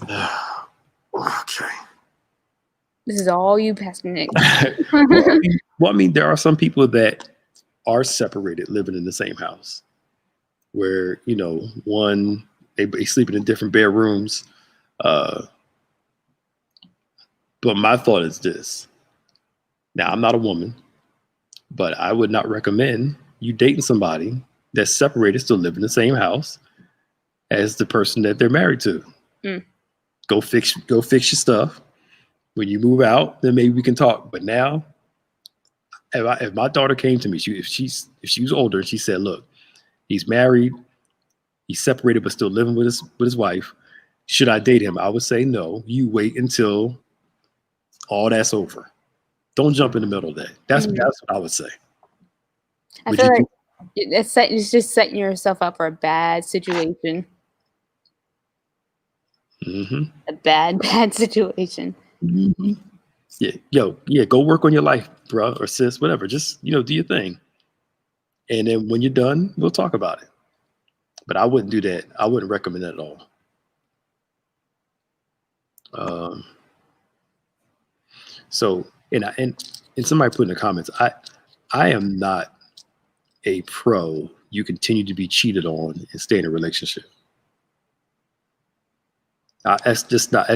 Speaker 1: Okay.
Speaker 2: This is all you, Pastor Nick.
Speaker 1: Well, I mean, there are some people that are separated, living in the same house, where one they sleeping in different bedrooms. But my thought is this. Now, I'm not a woman, but I would not recommend you dating somebody that's separated, still live in the same house as the person that they're married to. Go fix your stuff. When you move out, then maybe we can talk. But now, if my daughter came to me, if she was older, and she said, "Look, he's married, he's separated, but still living with his wife. Should I date him? I would say no. You wait until all that's over. Don't jump in the middle of that. That's what I would say.
Speaker 2: I feel like it's just setting yourself up for a bad situation. A bad situation.
Speaker 1: Yeah. Go work on your life, bro or sis, whatever. Just do your thing, and then when you're done, we'll talk about it. But I wouldn't do that. I wouldn't recommend that at all. So, and somebody put in the comments, I am not a pro. You continue to be cheated on and stay in a relationship. That's just not.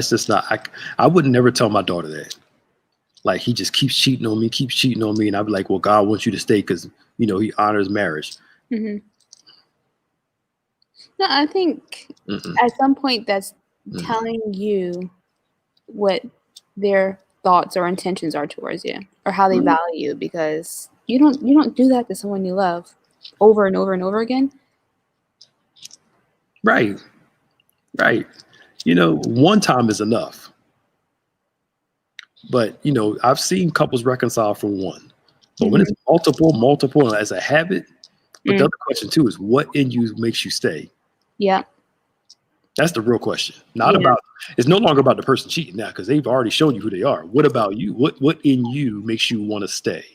Speaker 1: I would never tell my daughter that. Like, he just keeps cheating on me, and I'd be like, well, God wants you to stay because He honors marriage.
Speaker 2: No, I think at some point that's telling you what their thoughts or intentions are towards you, or how they value you, because you don't do that to someone you love over and over and over again.
Speaker 1: Right. One time is enough. But I've seen couples reconcile from one. But when it's multiple as a habit, but the other question too is, what in you makes you stay?
Speaker 2: Yeah.
Speaker 1: That's the real question. It's no longer about the person cheating now, because they've already shown you who they are. What about you? What in you makes you want to stay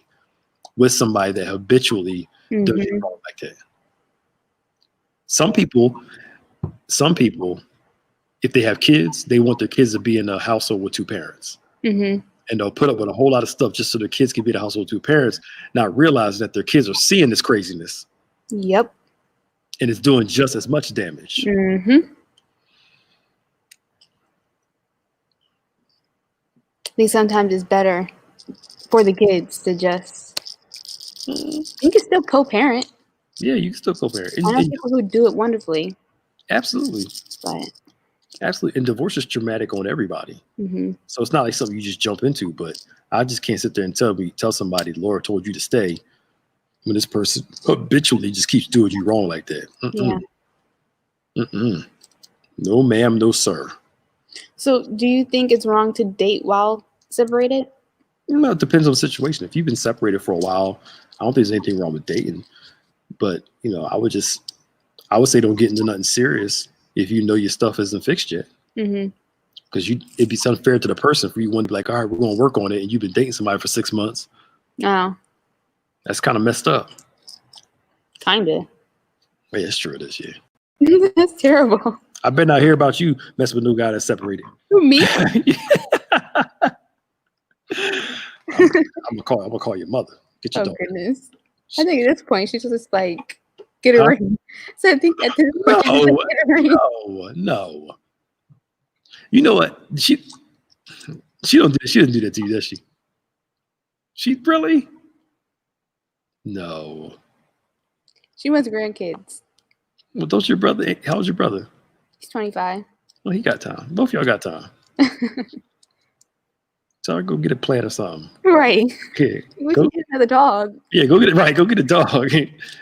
Speaker 1: with somebody that habitually does you wrong like that? Some people, if they have kids, they want their kids to be in a household with two parents. And they'll put up with a whole lot of stuff just so their kids can be in a household with two parents, not realizing that their kids are seeing this craziness.
Speaker 2: Yep.
Speaker 1: And it's doing just as much damage.
Speaker 2: I think sometimes it's better for the kids to just, you can still co-parent.
Speaker 1: Yeah, you can still co-parent.
Speaker 2: I know people who do it wonderfully.
Speaker 1: Absolutely.
Speaker 2: But
Speaker 1: absolutely. And divorce is traumatic on everybody. So it's not like something you just jump into, but I just can't sit there and tell somebody the Lord told you to stay when this person habitually just keeps doing you wrong like that. No, ma'am, no, sir.
Speaker 2: So do you think it's wrong to date while separated?
Speaker 1: No, it depends on the situation. If you've been separated for a while, I don't think there's anything wrong with dating. But, I would say don't get into nothing serious if your stuff isn't fixed yet. Because it'd be unfair to the person for you to be like, all right, we're going to work on it. And you've been dating somebody for 6 months.
Speaker 2: Oh.
Speaker 1: That's kind of messed up.
Speaker 2: Kind of.
Speaker 1: Yeah, it's true. It is, yeah.
Speaker 2: That's terrible.
Speaker 1: I better not hear about you messing with a new guy that's separated.
Speaker 2: Who, me?
Speaker 1: I'm gonna call your mother. Get your daughter.
Speaker 2: Goodness. I think at this point she's just like, get a ring. So I think at this point she's like, get a ring.
Speaker 1: No. You know what? She doesn't do that to you, does she? She really? No.
Speaker 2: She wants grandkids.
Speaker 1: Well, don't your brother? How old's your brother?
Speaker 2: He's 25.
Speaker 1: Well, he got time. Both of y'all got time. So I'll go get a plant or something.
Speaker 2: Right.
Speaker 1: Yeah.
Speaker 2: We can get another dog.
Speaker 1: Yeah, go get it. Right, go get a dog.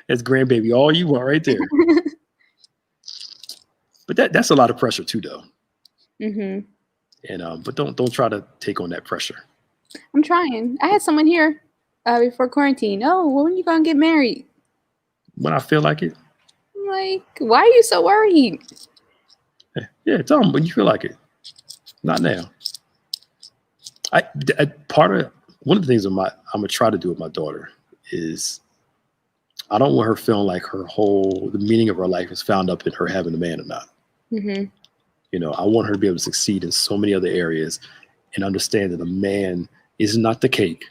Speaker 1: That's grandbaby. All you want right there. But that's a lot of pressure too, though. And but don't try to take on that pressure.
Speaker 2: I'm trying. I had someone here before quarantine. Oh, well, when are you gonna get married?
Speaker 1: When I feel like it.
Speaker 2: I'm like, why are you so worried?
Speaker 1: Yeah, tell them when you feel like it. Not now. One of the things I'm gonna try to do with my daughter is I don't want her feeling like the meaning of her life is found up in her having a man or not. I want her to be able to succeed in so many other areas and understand that a man is not the cake.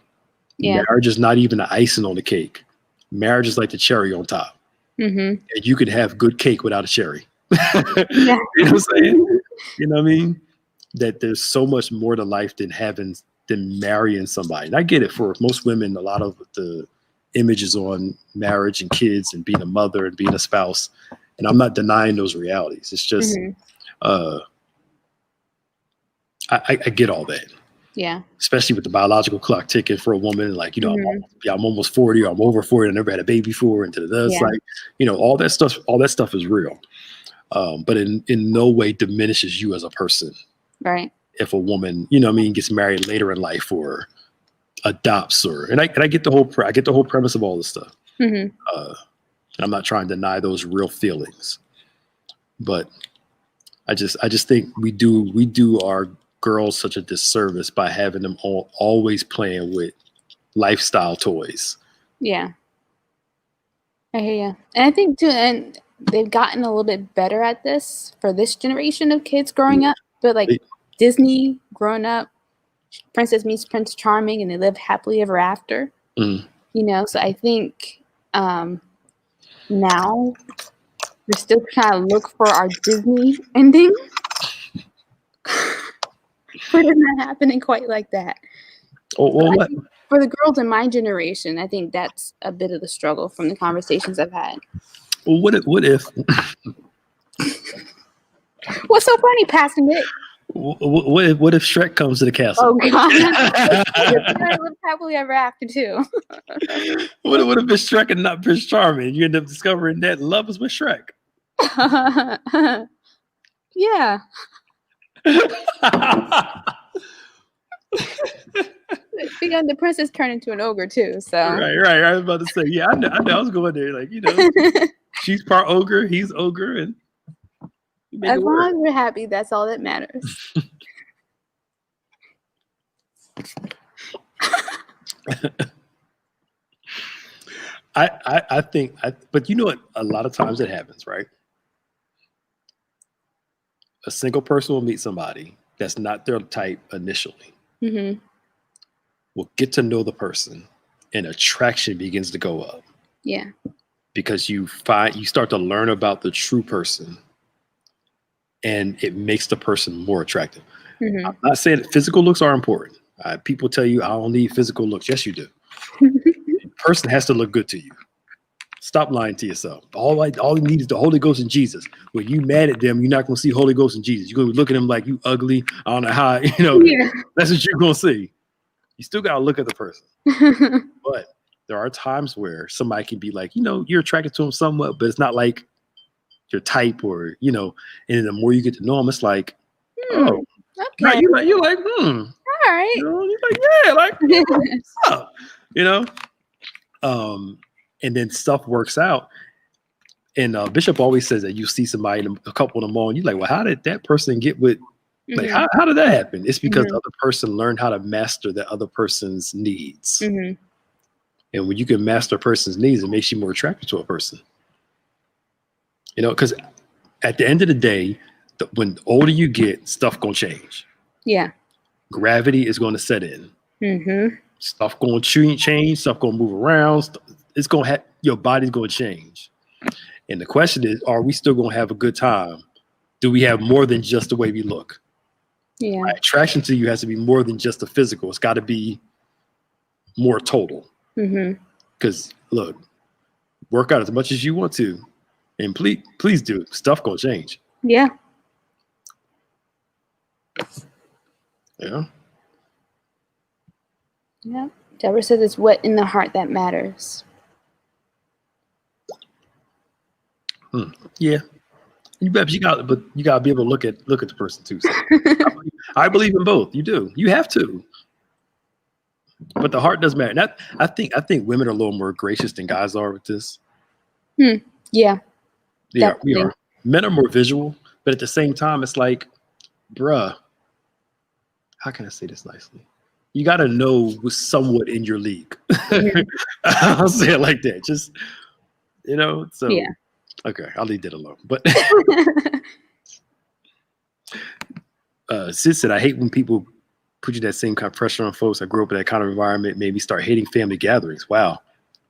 Speaker 1: Yeah. Marriage is not even the icing on the cake. Marriage is like the cherry on top. And you could have good cake without a cherry. Yeah. You know what I'm saying? You know what I mean? That there's so much more to life than marrying somebody. And I get it. For most women, a lot of the images on marriage and kids and being a mother and being a spouse. And I'm not denying those realities. It's just, I get all that. Yeah. Especially with the biological clock ticking for a woman, like, I'm almost 40 or I'm over 40 and I never had a baby before. And it's like, all that stuff is real. but in no way diminishes you as a person.
Speaker 2: Right.
Speaker 1: If a woman, you know what I mean, gets married later in life or adopts and I get the whole premise of all this stuff. I'm not trying to deny those real feelings, but I just think we do our girls such a disservice by having them always playing with lifestyle toys.
Speaker 2: Yeah. I hear you. And I think too, and they've gotten a little bit better at this for this generation of kids growing up. But like Disney growing up, Princess meets Prince Charming, and they live happily ever after. You know, so I think now we're still trying to look for our Disney ending. But it's not happening quite like that.
Speaker 1: What?
Speaker 2: For the girls in my generation, I think that's a bit of the struggle from the conversations I've had.
Speaker 1: Well, what if
Speaker 2: What's so funny, Pastor Nick?
Speaker 1: What if Shrek comes to the castle?
Speaker 2: Oh God! I live happily ever after too.
Speaker 1: What if it's Shrek and not Prince Charming? You end up discovering that love is with Shrek.
Speaker 2: Yeah. Because the princess turned into an ogre too. So
Speaker 1: right. I was about to say, yeah, I know. I was going there, like, you know, she's part ogre, he's ogre, and
Speaker 2: as long as we're happy, that's all that matters.
Speaker 1: I think, but you know what? A lot of times it happens, right? A single person will meet somebody that's not their type initially. Will get to know the person, and attraction begins to go up.
Speaker 2: Yeah.
Speaker 1: Because you start to learn about the true person, and it makes the person more attractive. I'm not saying that physical looks are important. People tell you I don't need physical looks. Yes, you do. The person has to look good to you. Stop lying to yourself. All you need is the Holy Ghost and Jesus. When you mad at them, you're not going to see Holy Ghost and Jesus. You're going to look at them like you ugly. I don't know how, you know, that's what you're going to see. You still got to look at the person. But there are times where somebody can be like, you know, you're attracted to them somewhat, but it's not like your type, or, you know, and the more you get to know them, it's like, oh, okay. You're like, all
Speaker 2: right.
Speaker 1: You know, you're like, yeah, like, what's up? You know? And then stuff works out. And Bishop always says that you see somebody, a couple of them on, you're like, well, how did that person get with, like, how did that happen? It's because the other person learned how to master the other person's needs. And when you can master a person's needs, it makes you more attracted to a person. You know, because at the end of the day, when the older you get, stuff gonna change. Yeah. Gravity is going to set in. Stuff going to change. Stuff going to move around. It's going to your body's going to change. And the question is, are we still going to have a good time? Do we have more than just the way we look? Yeah. My attraction to you has to be more than just the physical. It's got to be more total. Because look, work out as much as you want to, and please do. Stuff gonna change. Yeah. Yeah.
Speaker 2: Yeah. Deborah says it's what in the heart that matters.
Speaker 1: Yeah. You gotta be able to look at the person too. So I believe in both. You do. You have to. But the heart does matter. And I think women are a little more gracious than guys are with this.
Speaker 2: Yeah.
Speaker 1: Yeah, we are. Men are more visual, but at the same time, it's like, bruh, how can I say this nicely? You got to know what's somewhat in your league. I'll say it like that. Just, you know, so. Yeah. Okay, I'll leave that alone. But Sid said, I hate when people put you that same kind of pressure on folks. I grew up in that kind of environment, made me start hating family gatherings. Wow.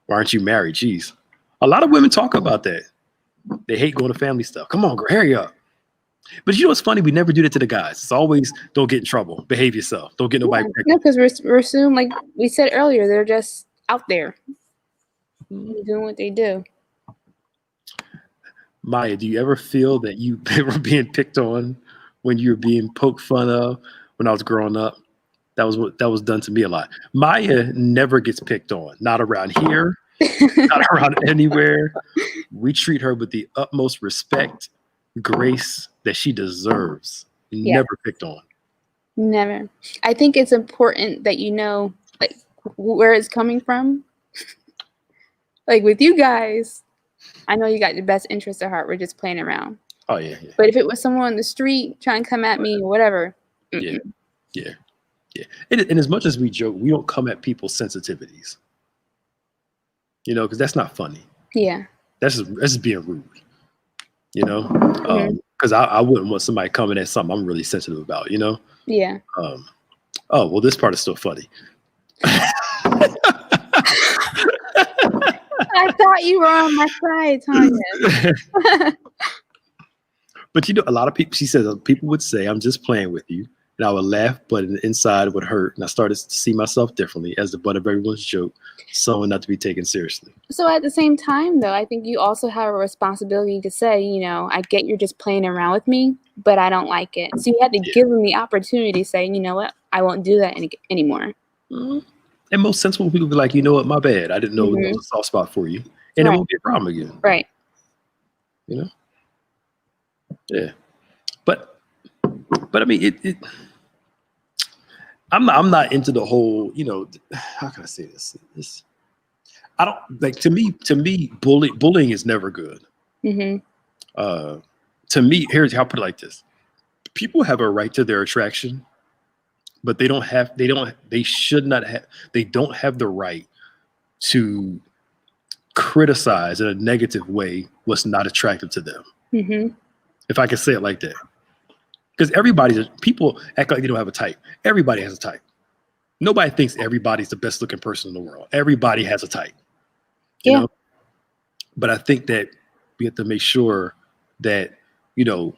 Speaker 1: Why aren't you married? Jeez. A lot of women talk about that. They hate going to family stuff. Come on, girl, hurry up. But you know what's funny? We never do that to the guys. It's always, don't get in trouble. Behave yourself. Don't get nobody.
Speaker 2: Yeah, because we're assumed, like we said earlier, they're just out there doing what they do.
Speaker 1: Maya, do you ever feel that you were being picked on when you were being poked fun of when I was growing up? That was done to me a lot. Maya never gets picked on. Not around here, not around anywhere. We treat her with the utmost respect grace that she deserves.
Speaker 2: Yeah.
Speaker 1: Never picked on.
Speaker 2: Never. I think it's important that you know, like, where it's coming from. Like with you guys, I know you got your best interest at heart. We're just playing around.
Speaker 1: Oh yeah.
Speaker 2: But if it was someone on the street trying to come at me or whatever,
Speaker 1: yeah. And as much as we joke, we don't come at people's sensitivities. You know, because that's not funny.
Speaker 2: Yeah.
Speaker 1: That's just being rude. You know, because I wouldn't want somebody coming at something I'm really sensitive about. You know.
Speaker 2: Yeah.
Speaker 1: Oh well, this part is still funny.
Speaker 2: I thought you were on my side, Tanya.
Speaker 1: But you know, a lot of people. She says people would say, "I'm just playing with you," and I would laugh, but inside it would hurt. And I started to see myself differently as the butt of everyone's joke, someone not to be taken seriously.
Speaker 2: So at the same time, though, I think you also have a responsibility to say, you know, I get you're just playing around with me, but I don't like it. So you have to give them the opportunity to say, you know what, I won't do that anymore.
Speaker 1: Mm-hmm. And most sensible people be like, you know what, my bad. I didn't know it was a soft spot for you. And it won't be a problem again.
Speaker 2: Right.
Speaker 1: You know? Yeah. But I mean, I'm not into the whole, you know, how can I say this? I don't like, to me, bullying is never good. To me, here's how I put it like this. People have a right to their attraction, but they don't have the right to criticize in a negative way what's not attractive to them. If I can say it like that. Because people act like they don't have a type. Everybody has a type. Nobody thinks everybody's the best looking person in the world. Everybody has a type. You know? But I think that we have to make sure that, you know,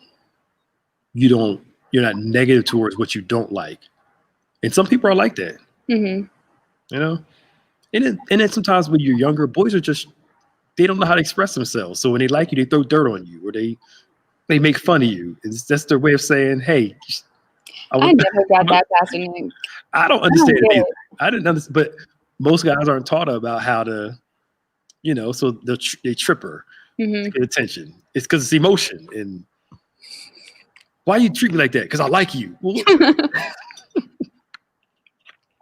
Speaker 1: you're not negative towards what you don't like. And some people are like that. You know? And then sometimes when you're younger, boys they don't know how to express themselves. So when they like you, they throw dirt on you, or they make fun of you. That's their way of saying, hey,
Speaker 2: I never got that passing.
Speaker 1: I don't understand it either. I didn't understand, but most guys aren't taught about how to, you know, so they trip her to get attention. It's because it's emotion. And why you treat me like that? Because I like you. Well,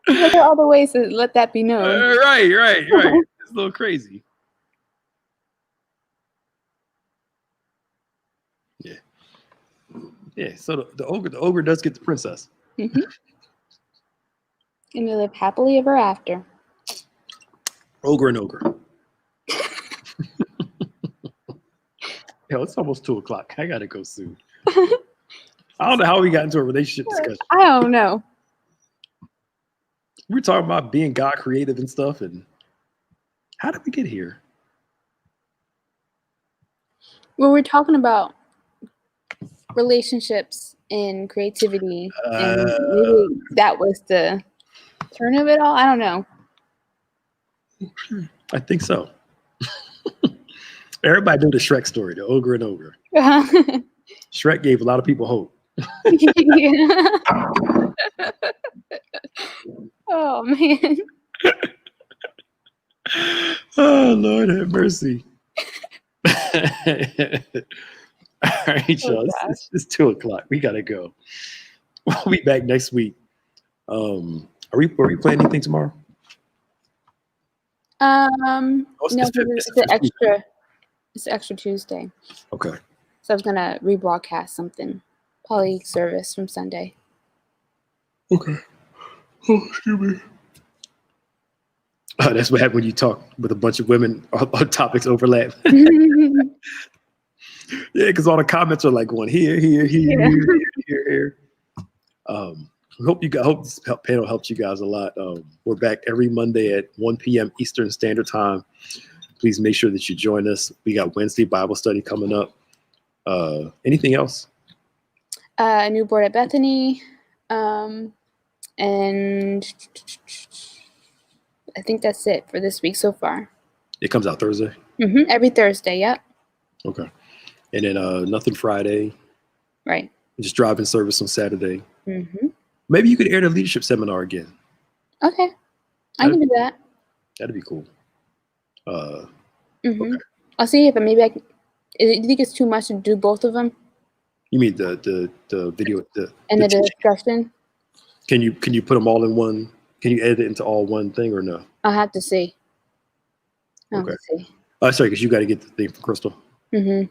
Speaker 2: there are other ways to let that be known.
Speaker 1: Right. It's a little crazy. Yeah. So the ogre does get the princess.
Speaker 2: And they live happily ever after.
Speaker 1: Ogre and ogre. Yo, it's almost 2:00. I gotta go soon. I don't know how we got into a relationship discussion.
Speaker 2: I don't know.
Speaker 1: We were talking about being God creative and stuff, and how did we get here?
Speaker 2: Well, we're talking about relationships and creativity, and maybe that was the turn of it all. I don't know.
Speaker 1: I think so. Everybody knew the Shrek story, the ogre and ogre. Shrek gave a lot of people hope.
Speaker 2: Oh man.
Speaker 1: Oh Lord have mercy. All right, y'all. It's 2:00. We gotta go. We'll be back next week. Are we playing anything tomorrow?
Speaker 2: No, it's extra Tuesday.
Speaker 1: Okay.
Speaker 2: So I was gonna rebroadcast something. Probably service from Sunday.
Speaker 1: Okay. Oh, excuse me. That's what happens when you talk with a bunch of women. Our topics overlap. Yeah, because all the comments are like going here. I hope this panel helped you guys a lot. We're back every Monday at 1 p.m. Eastern Standard Time. Please make sure that you join us. We got Wednesday Bible study coming up. Anything else?
Speaker 2: A new board at Bethany. And I think that's it for this week so far.
Speaker 1: It comes out Thursday?
Speaker 2: Every Thursday, yep.
Speaker 1: Okay. And then nothing Friday.
Speaker 2: Right.
Speaker 1: Just drive-in service on Saturday. Maybe you could air the leadership seminar again.
Speaker 2: Okay. I can do that.
Speaker 1: That'd be cool.
Speaker 2: Okay. I'll see if maybe I can. Do you think it's too much to do both of them?
Speaker 1: You mean the video
Speaker 2: and the discussion?
Speaker 1: Can you put them all in one? Can you edit it into all one thing or no?
Speaker 2: I'll have to see.
Speaker 1: Okay. Sorry, because you got to get the thing from Crystal.
Speaker 2: Mm-hmm.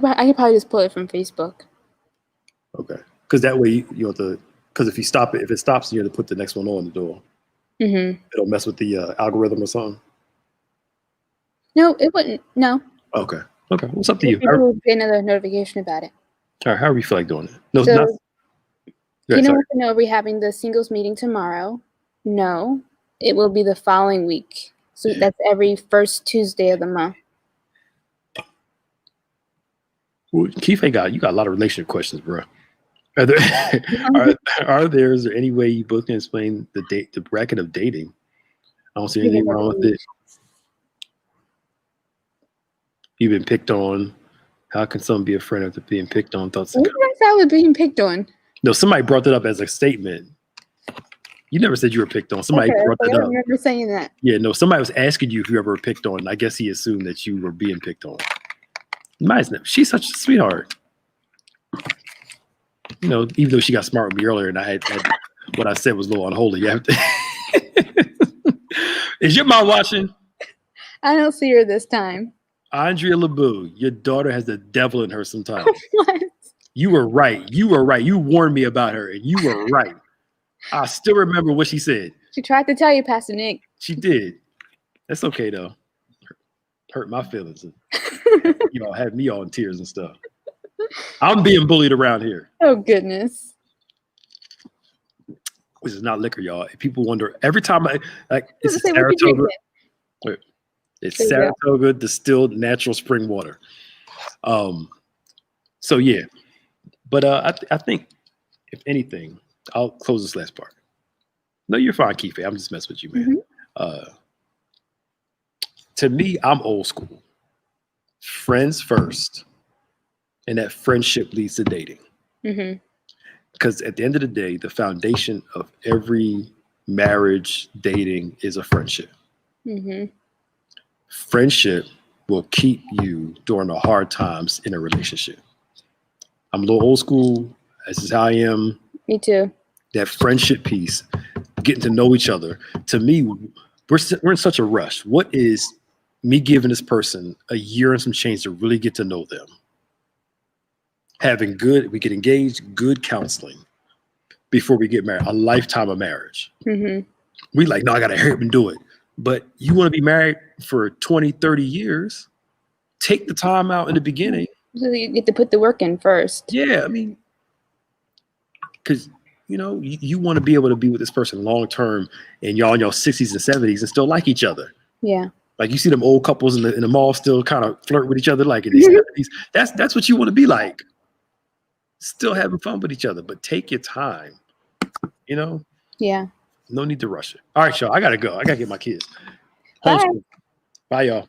Speaker 2: I could probably just pull it from Facebook.
Speaker 1: Okay, because that way you have to. Because if it stops, you have to put the next one on the door.
Speaker 2: Mm-hmm.
Speaker 1: It'll mess with the algorithm or something.
Speaker 2: No, it wouldn't. No.
Speaker 1: Okay. Okay. What's up to you?
Speaker 2: People will get another notification about it.
Speaker 1: All right. However you feel like doing it. No,
Speaker 2: so,
Speaker 1: not.
Speaker 2: Tina wants to know, are we having the singles meeting tomorrow? No, it will be the following week. So that's every first Tuesday of the month.
Speaker 1: Well, Keith, you got a lot of relationship questions, bro. Is there any way you both can explain the bracket of dating? I don't see anything wrong with it. You've been picked on. How can someone be a friend after being picked on? Thoughts.
Speaker 2: What did I was being picked on?
Speaker 1: No, somebody brought that up as a statement. You never said you were picked on. Somebody brought that up.
Speaker 2: I remember saying that.
Speaker 1: Yeah, no, somebody was asking you if you ever were picked on. I guess he assumed that you were being picked on. She's such a sweetheart. You know, even though she got smart with me earlier, and I had what I said was a little unholy. You have to. Is your mom watching?
Speaker 2: I don't see her this time.
Speaker 1: Andrea LeBou, your daughter has the devil in her sometimes.
Speaker 2: What?
Speaker 1: You were right. You were right. You warned me about her, and you were right. I still remember what she said.
Speaker 2: She tried to tell you, Pastor Nick.
Speaker 1: She did. That's okay, though. Hurt my feelings. You know, had me all in tears and stuff. I'm being bullied around here.
Speaker 2: Oh, goodness.
Speaker 1: Which is not liquor, y'all. People wonder every time it's Saratoga. Wait, it's Saratoga distilled natural spring water. So yeah, but I think if anything, I'll close this last part. No, you're fine, Keefe. I'm just messing with you, man. Mm-hmm. To me, I'm old school. Friends first, and that friendship leads to dating. Mm-hmm. Because at the end of the day, the foundation of every marriage, dating is a friendship. Mm-hmm. Friendship will keep you during the hard times in a relationship. I'm a little old school. This is how I am.
Speaker 2: Me too.
Speaker 1: That friendship piece, getting to know each other. To me, we're in such a rush. What is me giving this person a year and some change to really get to know them? We get engaged, good counseling before we get married, a lifetime of marriage. Mm-hmm. We no, I got to hurry up and do it. But you want to be married for 20, 30 years, take the time out in the beginning.
Speaker 2: So you get to put the work in first. Yeah,
Speaker 1: I mean, because, you know, you want to be able to be with this person long term and y'all in your 60s and 70s and still like each other.
Speaker 2: Yeah.
Speaker 1: Like you see them old couples in the mall still kind of flirt with each other like in the 70s. That's what you want to be like. Still having fun with each other, but take your time, you know?
Speaker 2: Yeah.
Speaker 1: No need to rush it. All right, y'all. I got to go. I got to get my kids.
Speaker 2: Bye.
Speaker 1: Bye, y'all.